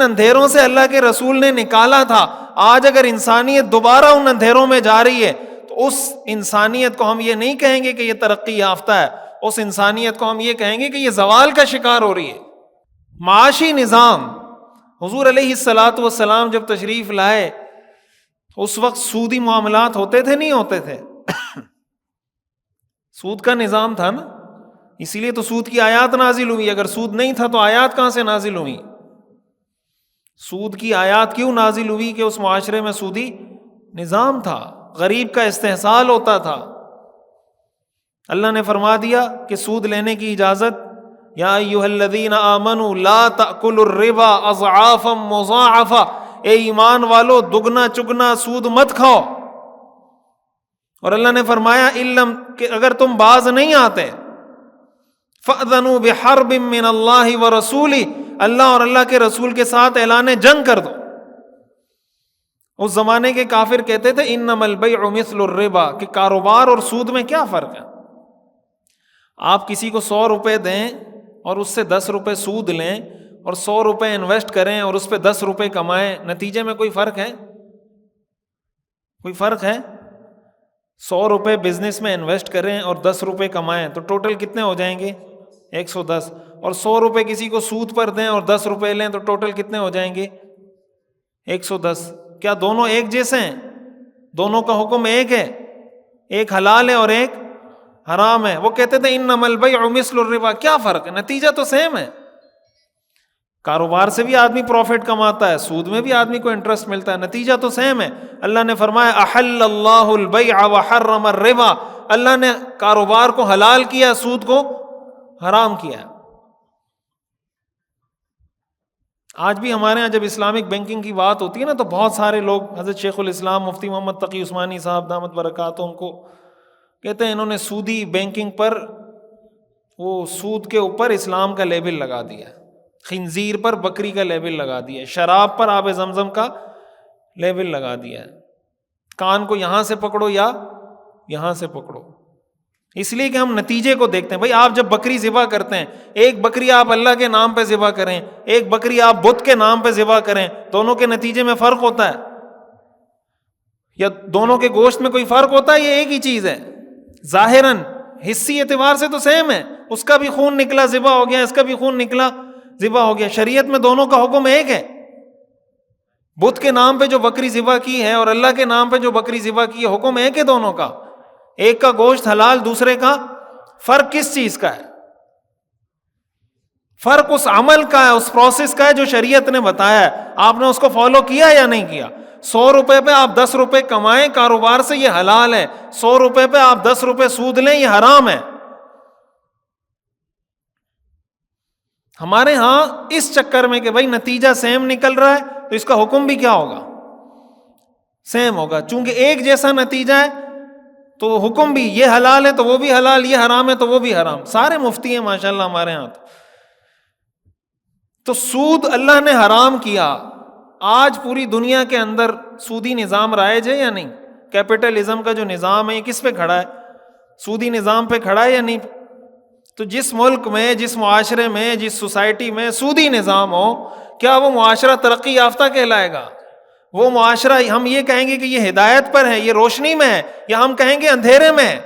اندھیروں سے اللہ کے رسول نے نکالا تھا۔ آج اگر انسانیت دوبارہ ان اندھیروں میں جا رہی ہے تو اس انسانیت کو ہم یہ نہیں کہیں گے کہ یہ ترقی یافتہ ہے، اس انسانیت کو ہم یہ کہیں گے کہ یہ زوال کا شکار ہو رہی ہے۔ معاشی نظام، حضور علیہ الصلاۃ والسلام جب تشریف لائے اس وقت سودی معاملات ہوتے تھے نہیں ہوتے تھے؟ سود کا نظام تھا نا، اسی لیے تو سود کی آیات نازل ہوئی۔ اگر سود نہیں تھا تو آیات کہاں سے نازل ہوئی؟ سود کی آیات کیوں نازل ہوئی؟ کہ اس معاشرے میں سودی نظام تھا، غریب کا استحصال ہوتا تھا۔ اللہ نے فرما دیا کہ سود لینے کی اجازت، یا ایھا الذین آمنوا لا تأکلوا الربا اضعافا مضاعفا، اے ایمان والو دگنا چگنا سود مت کھاؤ۔ اور اللہ نے فرمایا علم کہ اگر تم باز نہیں آتے فأذنوا بحرب من اللہ ورسولہ، اللہ اور اللہ کے رسول کے ساتھ اعلان جنگ کر دو۔ اس زمانے کے کافر کہتے تھے انما البیع مثل الربا، کہ کاروبار اور سود میں کیا فرق ہے؟ آپ کسی کو 100 روپے دیں اور اس سے 10 روپے سود لیں اور 100 روپے انویسٹ کریں اور اس پہ 10 روپے کمائیں، نتیجے میں کوئی فرق ہے؟ کوئی فرق ہے؟ 100 روپے بزنس میں انویسٹ کریں اور 10 روپے کمائیں تو ٹوٹل کتنے ہو جائیں گے؟ 110۔ اور 100 روپے کسی کو سود پر دیں اور 10 روپے لیں تو ٹوٹل کتنے ہو جائیں گے؟ 110۔ کیا دونوں ایک جیسے ہیں؟ دونوں کا حکم ایک ہے، ایک حلال ہے اور ایک حرام ہے۔ وہ کہتے تھے انما البیع مثل الربا، کیا فرق ہے؟ نتیجہ تو سیم ہے۔ کاروبار سے بھی آدمی پروفٹ کماتا ہے، سود میں بھی آدمی کو انٹرسٹ ملتا ہے، نتیجہ تو سیم ہے۔ اللہ نے فرمایا احل اللہ البیع وحرم الربا، اللہ نے کاروبار کو حلال کیا، سود کو حرام کیا۔ آج بھی ہمارے ہاں جب اسلامک بینکنگ کی بات ہوتی ہے نا تو بہت سارے لوگ، حضرت شیخ الاسلام مفتی محمد تقی عثمانی صاحب دامت برکاتہم کو کہتے ہیں انہوں نے سودی بینکنگ پر، وہ سود کے اوپر اسلام کا لیبل لگا دیا، خنزیر پر بکری کا لیبل لگا دیا، شراب پر آب زمزم کا لیبل لگا دیا ہے۔ کان کو یہاں سے پکڑو یا یہاں سے پکڑو، اس لیے کہ ہم نتیجے کو دیکھتے ہیں۔ بھائی آپ جب بکری ذبح کرتے ہیں، ایک بکری آپ اللہ کے نام پہ ذبح کریں، ایک بکری آپ بت کے نام پہ ذبح کریں، دونوں کے نتیجے میں فرق ہوتا ہے؟ یا دونوں کے گوشت میں کوئی فرق ہوتا ہے؟ یہ ایک ہی چیز ہے، ظاہراً حصی اعتبار سے تو سیم ہے، اس کا بھی خون نکلا ذبح ہو گیا، اس کا بھی خون نکلا ذبح ہو گیا، شریعت میں دونوں کا حکم ایک ہے۔ بت کے نام پہ جو بکری ذبح کی ہے اور اللہ کے نام پہ جو بکری ذبح کی ہے، حکم ایک ہے دونوں کا، ایک کا گوشت حلال، دوسرے کا فرق کس چیز کا ہے؟ فرق اس عمل کا ہے، اس پروسیس کا ہے جو شریعت نے بتایا ہے، آپ نے اس کو فالو کیا یا نہیں کیا۔ 100 روپے پہ آپ 10 روپے کمائیں کاروبار سے، یہ حلال ہے، 100 روپے پہ آپ 10 روپے سود لیں، یہ حرام ہے۔ ہمارے ہاں اس چکر میں کہ بھائی نتیجہ سیم نکل رہا ہے تو اس کا حکم بھی کیا ہوگا؟ سیم ہوگا، چونکہ ایک جیسا نتیجہ ہے تو حکم بھی، یہ حلال ہے تو وہ بھی حلال، یہ حرام ہے تو وہ بھی حرام۔ سارے مفتی ہیں ماشاءاللہ ہمارے ہاں۔ تو سود اللہ نے حرام کیا۔ آج پوری دنیا کے اندر سودی نظام رائج ہے یا نہیں؟ کیپٹلزم کا جو نظام ہے یہ کس پہ کھڑا ہے؟ سودی نظام پہ کھڑا ہے یا نہیں؟ تو جس ملک میں، جس معاشرے میں، جس سوسائٹی میں سودی نظام ہو، کیا وہ معاشرہ ترقی یافتہ کہلائے گا؟ وہ معاشرہ ہم یہ کہیں گے کہ یہ ہدایت پر ہے، یہ روشنی میں ہے، یا ہم کہیں گے اندھیرے میں ہے؟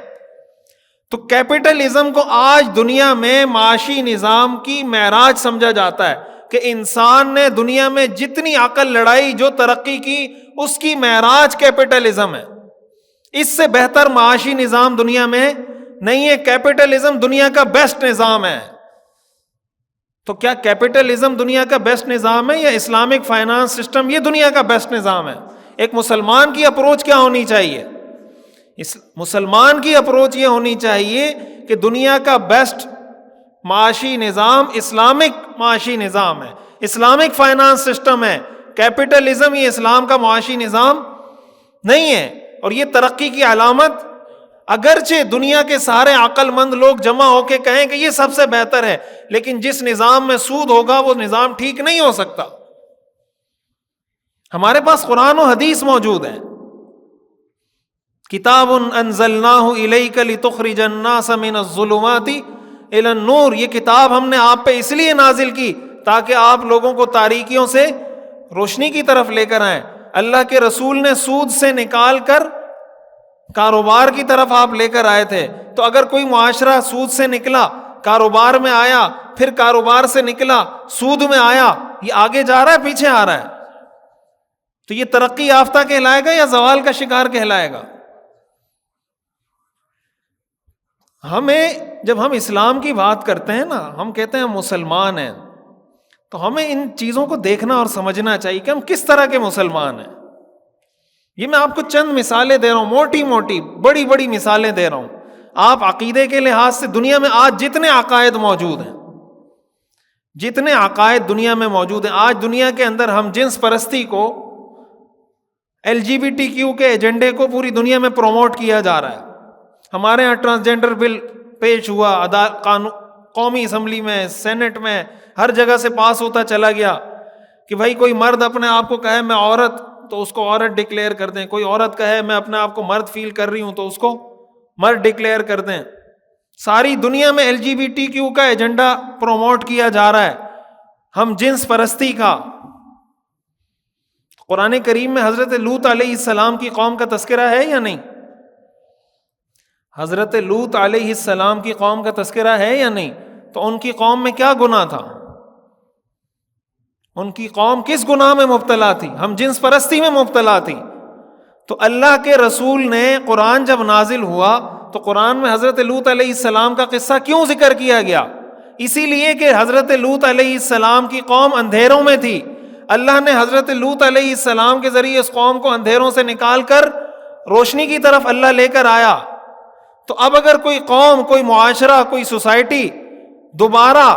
تو کیپٹلزم کو آج دنیا میں معاشی نظام کی معراج سمجھا جاتا ہے کہ انسان نے دنیا میں جتنی عقل لڑائی، جو ترقی کی، اس کی معراج کیپٹلزم ہے۔ اس سے بہتر معاشی نظام دنیا میں نہیں ہے، کیپٹلزم دنیا کا بیسٹ نظام ہے۔ تو کیا کیپٹلزم دنیا کا بیسٹ نظام ہے یا اسلامک فائنانس سسٹم یہ دنیا کا بیسٹ نظام ہے؟ ایک مسلمان کی اپروچ کیا ہونی چاہیے؟ مسلمان کی اپروچ یہ ہونی چاہیے کہ دنیا کا بیسٹ معاشی نظام اسلامک معاشی نظام ہے، اسلامک فائنانس سسٹم ہے، کیپٹلزم یہ اسلام کا معاشی نظام نہیں ہے۔ اور یہ ترقی کی علامت، اگرچہ دنیا کے سارے عقل مند لوگ جمع ہو کے کہیں کہ یہ سب سے بہتر ہے، لیکن جس نظام میں سود ہوگا وہ نظام ٹھیک نہیں ہو سکتا۔ ہمارے پاس قرآن و حدیث موجود ہے، کتاب انزلناہ الیک لتخرج الناس من الظلمات الی النور، یہ کتاب ہم نے آپ پہ اس لیے نازل کی تاکہ آپ لوگوں کو تاریکیوں سے روشنی کی طرف لے کر آئیں۔ اللہ کے رسول نے سود سے نکال کر کاروبار کی طرف آپ لے کر آئے تھے، تو اگر کوئی معاشرہ سود سے نکلا کاروبار میں آیا، پھر کاروبار سے نکلا سود میں آیا، یہ آگے جا رہا ہے پیچھے آ رہا ہے، تو یہ ترقی یافتہ کہلائے گا یا زوال کا شکار کہلائے گا؟ ہمیں جب ہم اسلام کی بات کرتے ہیں نا، ہم کہتے ہیں مسلمان ہیں، تو ہمیں ان چیزوں کو دیکھنا اور سمجھنا چاہیے کہ ہم کس طرح کے مسلمان ہیں۔ یہ میں آپ کو چند مثالیں دے رہا ہوں، موٹی موٹی بڑی بڑی مثالیں دے رہا ہوں۔ آپ عقیدے کے لحاظ سے دنیا میں آج جتنے عقائد موجود ہیں، جتنے عقائد دنیا میں موجود ہیں، آج دنیا کے اندر ہم جنس پرستی کو، LGBTQ کے ایجنڈے کو پوری دنیا میں پروموٹ کیا جا رہا ہے۔ ہمارے ہاں ٹرانسجینڈر بل پیش ہوا، قومی اسمبلی میں، سینٹ میں، ہر جگہ سے پاس ہوتا چلا گیا کہ بھائی کوئی مرد اپنے آپ کو کہے میں عورت تو اس کو عورت ڈکلیئر کر دیں، کوئی عورت کہے میں اپنے آپ کو مرد فیل کر رہی ہوں تو اس کو مرد ڈکلیئر کر دیں۔ ساری دنیا میں LGBTQ کا ایجنڈا پروموٹ کیا جا رہا ہے، ہم جنس پرستی کا۔ قرآن کریم میں حضرت لوط علیہ السلام کی قوم کا تذکرہ ہے یا نہیں؟ حضرت لوط علیہ السلام کی قوم کا تذکرہ ہے یا نہیں؟ تو ان کی قوم میں کیا گناہ تھا؟ ان کی قوم کس گناہ میں مبتلا تھی؟ ہم جنس پرستی میں مبتلا تھی۔ تو اللہ کے رسول نے قرآن جب نازل ہوا تو قرآن میں حضرت لوط علیہ السلام کا قصہ کیوں ذکر کیا گیا؟ اسی لیے کہ حضرت لوط علیہ السلام کی قوم اندھیروں میں تھی، اللہ نے حضرت لوط علیہ السلام کے ذریعے اس قوم کو اندھیروں سے نکال کر روشنی کی طرف اللہ لے کر آیا۔ تو اب اگر کوئی قوم، کوئی معاشرہ، کوئی سوسائٹی دوبارہ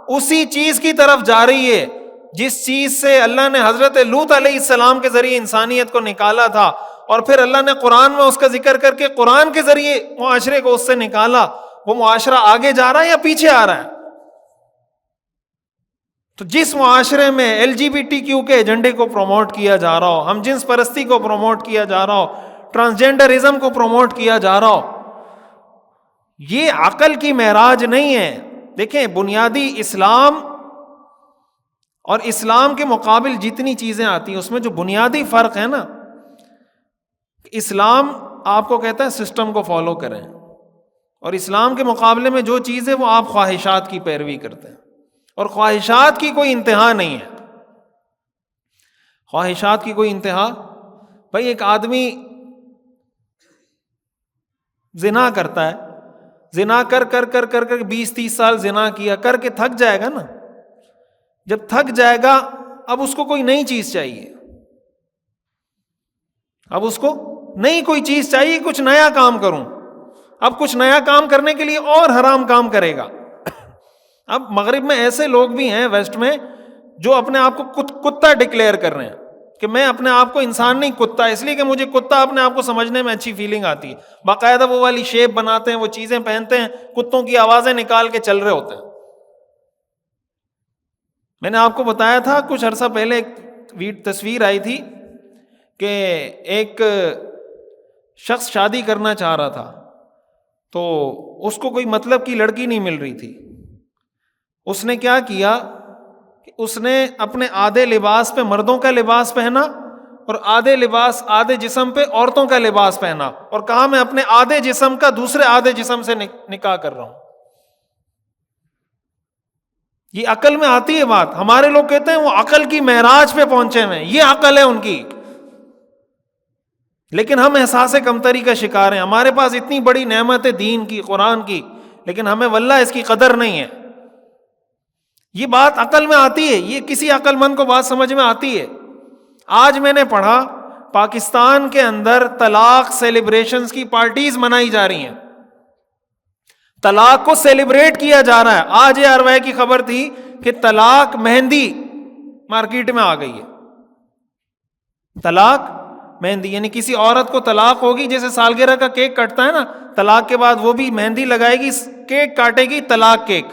اسی چیز کی طرف جا رہی ہے جس چیز سے اللہ نے حضرت لوط علیہ السلام کے ذریعے انسانیت کو نکالا تھا، اور پھر اللہ نے قرآن میں اس کا ذکر کر کے قرآن کے ذریعے معاشرے کو اس سے نکالا، وہ معاشرہ آگے جا رہا ہے یا پیچھے آ رہا ہے؟ تو جس معاشرے میں LGBTQ کے ایجنڈے کو پروموٹ کیا جا رہا ہو، ہم جنس پرستی کو پروموٹ کیا جا رہا ہو، ٹرانسجینڈرزم کو پروموٹ کیا جا رہا ہو، یہ عقل کی معراج نہیں ہے۔ دیکھیں، بنیادی اسلام اور اسلام کے مقابل جتنی چیزیں آتی ہیں اس میں جو بنیادی فرق ہے نا، اسلام آپ کو کہتا ہے سسٹم کو فالو کریں، اور اسلام کے مقابلے میں جو چیز ہے وہ آپ خواہشات کی پیروی کرتے ہیں، اور خواہشات کی کوئی انتہا نہیں ہے۔ خواہشات کی کوئی انتہا، بھائی ایک آدمی زنا کرتا ہے، زنا کر 20-30 سال زنا کیا، کر کے تھک جائے گا نا، جب تھک جائے گا اب اس کو کوئی نئی چیز چاہیے، اب اس کو نئی کوئی چیز چاہیے، کچھ نیا کام کروں۔ اب کچھ نیا کام کرنے کے لیے اور حرام کام کرے گا۔ اب مغرب میں ایسے لوگ بھی ہیں، ویسٹ میں، جو اپنے آپ کو کتا ڈکلیئر کر رہے ہیں کہ میں اپنے آپ کو انسان نہیں کتا، اس لیے کہ مجھے کتا اپنے آپ کو سمجھنے میں اچھی فیلنگ آتی ہے، باقاعدہ وہ والی شیپ بناتے ہیں، وہ چیزیں پہنتے ہیں، کتوں کی آوازیں نکال کے چل رہے ہوتے ہیں۔ میں نے آپ کو بتایا تھا کچھ عرصہ پہلے ایک تصویر آئی تھی کہ ایک شخص شادی کرنا چاہ رہا تھا، تو اس کو کوئی مطلب کی لڑکی نہیں مل رہی تھی۔ اس نے کیا کیا کہ اس نے اپنے آدھے لباس پہ مردوں کا لباس پہنا اور آدھے جسم پہ عورتوں کا لباس پہنا، اور کہا میں اپنے آدھے جسم کا دوسرے آدھے جسم سے نکاح کر رہا ہوں۔ یہ عقل میں آتی ہے بات؟ ہمارے لوگ کہتے ہیں وہ عقل کی معراج پہ پہنچے ہوئے ہیں، یہ عقل ہے ان کی، لیکن ہم احساس کمتری کا شکار ہیں۔ ہمارے پاس اتنی بڑی نعمت ہے دین کی، قرآن کی، لیکن ہمیں واللہ اس کی قدر نہیں ہے۔ یہ بات عقل میں آتی ہے، یہ کسی عقل مند کو بات سمجھ میں آتی ہے۔ آج میں نے پڑھا پاکستان کے اندر طلاق سیلیبریشنز کی پارٹیز منائی جا رہی ہیں، طلاق کو سیلیبریٹ کیا جا رہا ہے. آج یہ ارواح کی خبر تھی کہ طلاق مہندی مارکیٹ میں آ گئی ہے. طلاق مہندی یعنی کسی عورت کو طلاق ہوگی، جیسے سالگرہ کا کیک کٹتا ہے نا، طلاق کے بعد وہ بھی مہندی لگائے گی، کیک کاٹے گی، طلاق کیک.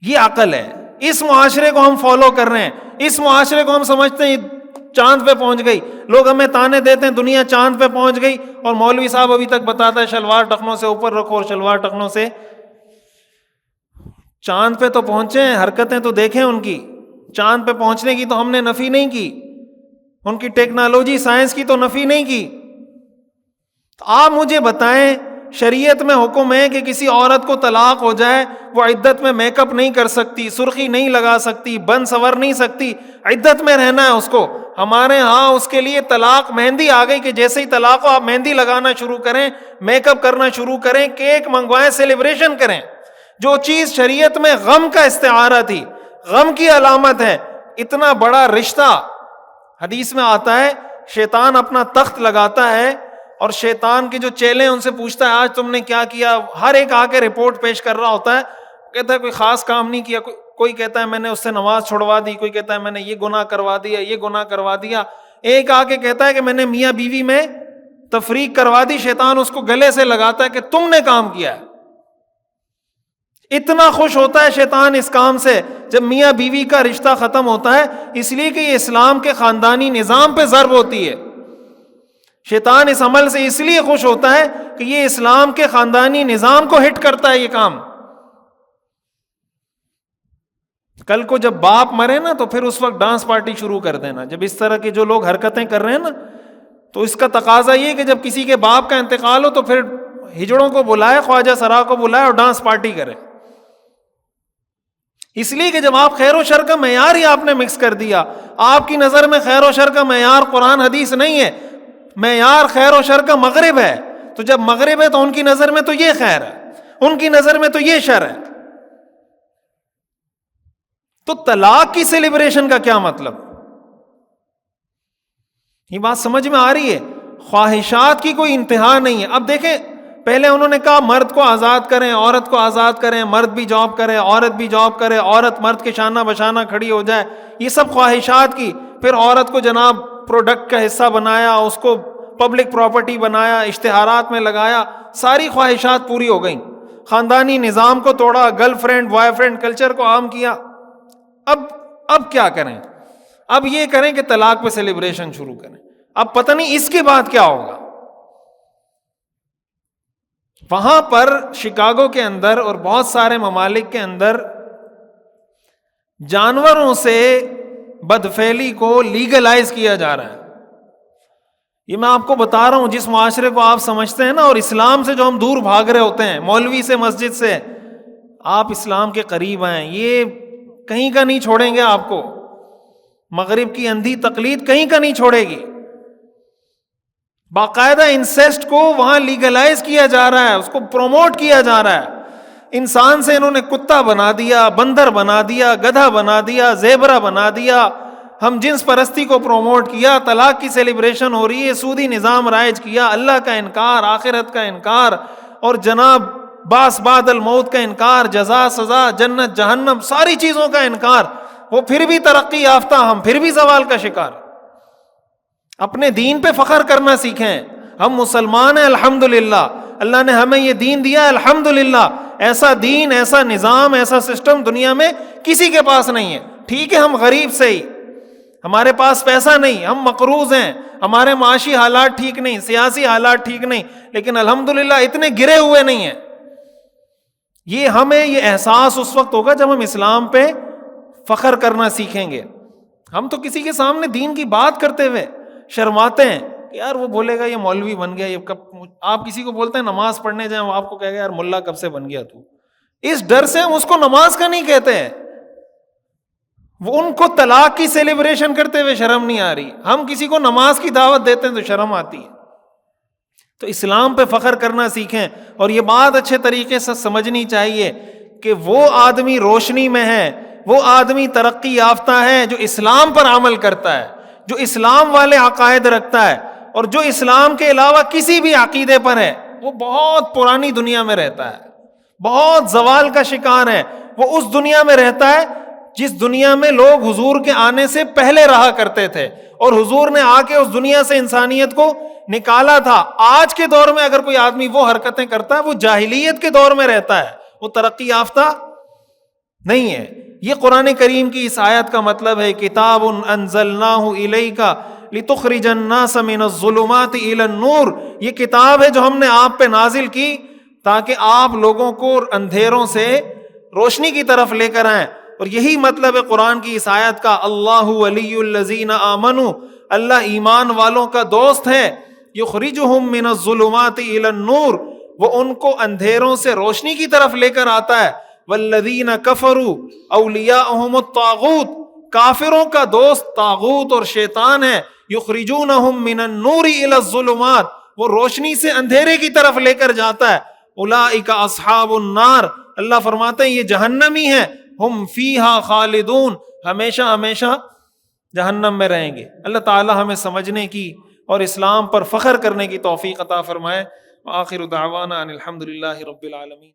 یہ عقل ہے. اس معاشرے کو ہم فالو کر رہے ہیں، اس معاشرے کو ہم سمجھتے ہیں چاند پہ پہنچ گئی. لوگ ہمیں تانے دیتے ہیں دنیا چاند پہ پہنچ گئی، اور مولوی صاحب ابھی تک بتاتا ہے شلوار ٹخنوں سے اوپر رکھو اور شلوار ٹخنوں سے. چاند پہ تو پہنچے ہیں، حرکتیں تو دیکھیں ان کی. چاند پہ پہنچنے کی تو ہم نے نفی نہیں کی، ان کی ٹیکنالوجی سائنس کی تو نفی نہیں کی. تو آپ مجھے بتائیں، شریعت میں حکم ہے کہ کسی عورت کو طلاق ہو جائے، وہ عدت میں میک اپ نہیں کر سکتی، سرخی نہیں لگا سکتی، بن سنور نہیں سکتی، عدت میں رہنا ہے اس کو. ہمارے ہاں اس کے لیے طلاق مہندی آ گئی کہ جیسے ہی طلاق ہو آپ مہندی لگانا شروع کریں، میک اپ کرنا شروع کریں، کیک منگوائیں، سیلیبریشن کریں. جو چیز شریعت میں غم کا استعارہ تھی، غم کی علامت ہے، اتنا بڑا رشتہ. حدیث میں آتا ہے شیطان اپنا تخت لگاتا ہے اور شیطان کے جو چیلے ہیں ان سے پوچھتا ہے آج تم نے کیا کیا. ہر ایک آ کے رپورٹ پیش کر رہا ہوتا ہے، کہتا ہے کوئی خاص کام نہیں کیا. کوئی کہتا ہے میں نے اس سے نماز چھڑوا دی، کوئی کہتا ہے میں نے یہ گناہ کروا دیا، یہ گناہ کروا دیا. ایک آ کے کہتا ہے کہ میں نے میاں بیوی میں تفریق کروا دی. شیطان اس کو گلے سے لگاتا ہے کہ تم نے کام کیا ہے. اتنا خوش ہوتا ہے شیطان اس کام سے جب میاں بیوی کا رشتہ ختم ہوتا ہے، اس لیے کہ یہ اسلام کے خاندانی نظام پہ ضرب ہوتی ہے. شیطان اس عمل سے اس لیے خوش ہوتا ہے کہ یہ اسلام کے خاندانی نظام کو ہٹ کرتا ہے یہ کام. کل کو جب باپ مرے نا تو پھر اس وقت ڈانس پارٹی شروع کر دینا. جب اس طرح کے جو لوگ حرکتیں کر رہے ہیں نا، تو اس کا تقاضا یہ کہ جب کسی کے باپ کا انتقال ہو تو پھر ہجڑوں کو بلائے، خواجہ سرا کو بلائے اور ڈانس پارٹی کرے. اس لیے کہ جب آپ خیر و شر کا معیار ہی آپ نے مکس کر دیا، آپ کی نظر میں خیر و شر کا معیار قرآن حدیث نہیں ہے، معیار خیر و شر کا مغرب ہے. تو جب مغرب ہے تو ان کی نظر میں تو یہ خیر ہے، ان کی نظر میں تو یہ شر ہے. تو طلاق کی سیلیبریشن کا کیا مطلب؟ یہ بات سمجھ میں آ رہی ہے؟ خواہشات کی کوئی انتہا نہیں ہے. اب دیکھیں، پہلے انہوں نے کہا مرد کو آزاد کریں، عورت کو آزاد کریں، مرد بھی جاب کرے، عورت بھی جاب کرے، عورت مرد کے شانہ بشانہ کھڑی ہو جائے. یہ سب خواہشات کی. پھر عورت کو جناب پروڈکٹ کا حصہ بنایا، اس کو پبلک پراپرٹی بنایا، اشتہارات میں لگایا، ساری خواہشات پوری ہو گئیں. خاندانی نظام کو توڑا، girl friend boy friend culture کو عام کیا. اب کیا کریں؟ اب یہ کریں کہ طلاق پہ سیلیبریشن شروع کریں. اب پتہ نہیں اس کے بعد کیا ہوگا. وہاں پر شکاگو کے اندر اور بہت سارے ممالک کے اندر جانوروں سے بدفعلی کو لیگلائز کیا جا رہا ہے. یہ میں آپ کو بتا رہا ہوں، جس معاشرے کو آپ سمجھتے ہیں نا، اور اسلام سے جو ہم دور بھاگ رہے ہوتے ہیں، مولوی سے، مسجد سے، آپ اسلام کے قریب آئیں. یہ کہیں کا نہیں چھوڑیں گے آپ کو. مغرب کی اندھی تقلید کہیں کا نہیں چھوڑے گی. باقاعدہ انسیسٹ کو وہاں لیگلائز کیا جا رہا ہے، اس کو پروموٹ کیا جا رہا ہے. انسان سے انہوں نے کتا بنا دیا، بندر بنا دیا، گدھا بنا دیا، زیبرا بنا دیا. ہم جنس پرستی کو پروموٹ کیا، طلاق کی سیلیبریشن ہو رہی ہے، سودی نظام رائج کیا، اللہ کا انکار، آخرت کا انکار، اور جناب باس بعد الموت کا انکار، جزا سزا، جنت جہنم، ساری چیزوں کا انکار. وہ پھر بھی ترقی یافتہ، ہم پھر بھی زوال کا شکار. اپنے دین پہ فخر کرنا سیکھیں. ہم مسلمان ہیں الحمدللہ، اللہ نے ہمیں یہ دین دیا الحمدللہ. ایسا دین، ایسا نظام، ایسا سسٹم دنیا میں کسی کے پاس نہیں ہے. ٹھیک ہے ہم غریب سے ہی، ہمارے پاس پیسہ نہیں، ہم مقروض ہیں، ہمارے معاشی حالات ٹھیک نہیں، سیاسی حالات ٹھیک نہیں، لیکن الحمدللہ اتنے گرے ہوئے نہیں ہیں. یہ ہمیں یہ احساس اس وقت ہوگا جب ہم اسلام پہ فخر کرنا سیکھیں گے. ہم تو کسی کے سامنے دین کی بات کرتے ہوئے شرماتے ہیں کہ یار وہ بولے گا یہ مولوی بن گیا، یہ کب. آپ کسی کو بولتے ہیں نماز پڑھنے جائیں، وہ آپ کو کہے گا یار ملا کب سے بن گیا تو. اس ڈر سے ہم اس کو نماز کا نہیں کہتے ہیں. وہ ان کو طلاق کی سیلیبریشن کرتے ہوئے شرم نہیں آ رہی، ہم کسی کو نماز کی دعوت دیتے ہیں تو شرم آتی ہے. تو اسلام پہ فخر کرنا سیکھیں. اور یہ بات اچھے طریقے سے سمجھنی چاہیے کہ وہ آدمی روشنی میں ہے، وہ آدمی ترقی یافتہ ہے جو اسلام پر عمل کرتا ہے، جو اسلام والے عقائد رکھتا ہے، اور جو اسلام کے علاوہ کسی بھی عقیدے پر ہے وہ بہت پرانی دنیا میں رہتا ہے، بہت زوال کا شکار ہے۔ وہ اس دنیا میں رہتا ہے جس دنیا میں لوگ حضور کے آنے سے پہلے رہا کرتے تھے، اور حضور نے آ کے اس دنیا سے انسانیت کو نکالا تھا۔ آج کے دور میں اگر کوئی آدمی وہ حرکتیں کرتا ہے وہ جاہلیت کے دور میں رہتا ہے، وہ ترقی یافتہ نہیں ہے۔ یہ قرآن کریم کی اس آیت کا مطلب ہے، کتاب انزلناہ الیک لتخرج الناس من الظلمات الی النور، یہ کتاب ہے جو ہم نے آپ پہ نازل کی تاکہ آپ لوگوں کو اندھیروں سے روشنی کی طرف لے کر آئیں۔ اور یہی مطلب ہے قرآن کی اس آیت کا، اللہ ولی الذین آمنوا، اللہ ایمان والوں کا دوست ہے، یخرجہم من الظلمات الی النور، وہ ان کو اندھیروں سے روشنی کی طرف لے کر آتا ہے۔ والذین کفروا اولیاءہم الطاغوت، کافروں کا دوست طاغوت اور شیطان ہے، یخرجونہم من النور الی الظلمات، وہ روشنی سے اندھیرے کی طرف لے کر جاتا ہے۔ اولئک اصحاب النار، اللہ فرماتے ہیں یہ جہنمی ہیں، ہم فیہا خالدون، ہمیشہ ہمیشہ جہنم میں رہیں گے۔ اللہ تعالی ہمیں سمجھنے کی اور اسلام پر فخر کرنے کی توفیق عطا فرمائے۔ وآخر دعوانا ان الحمد للہ رب العالمین۔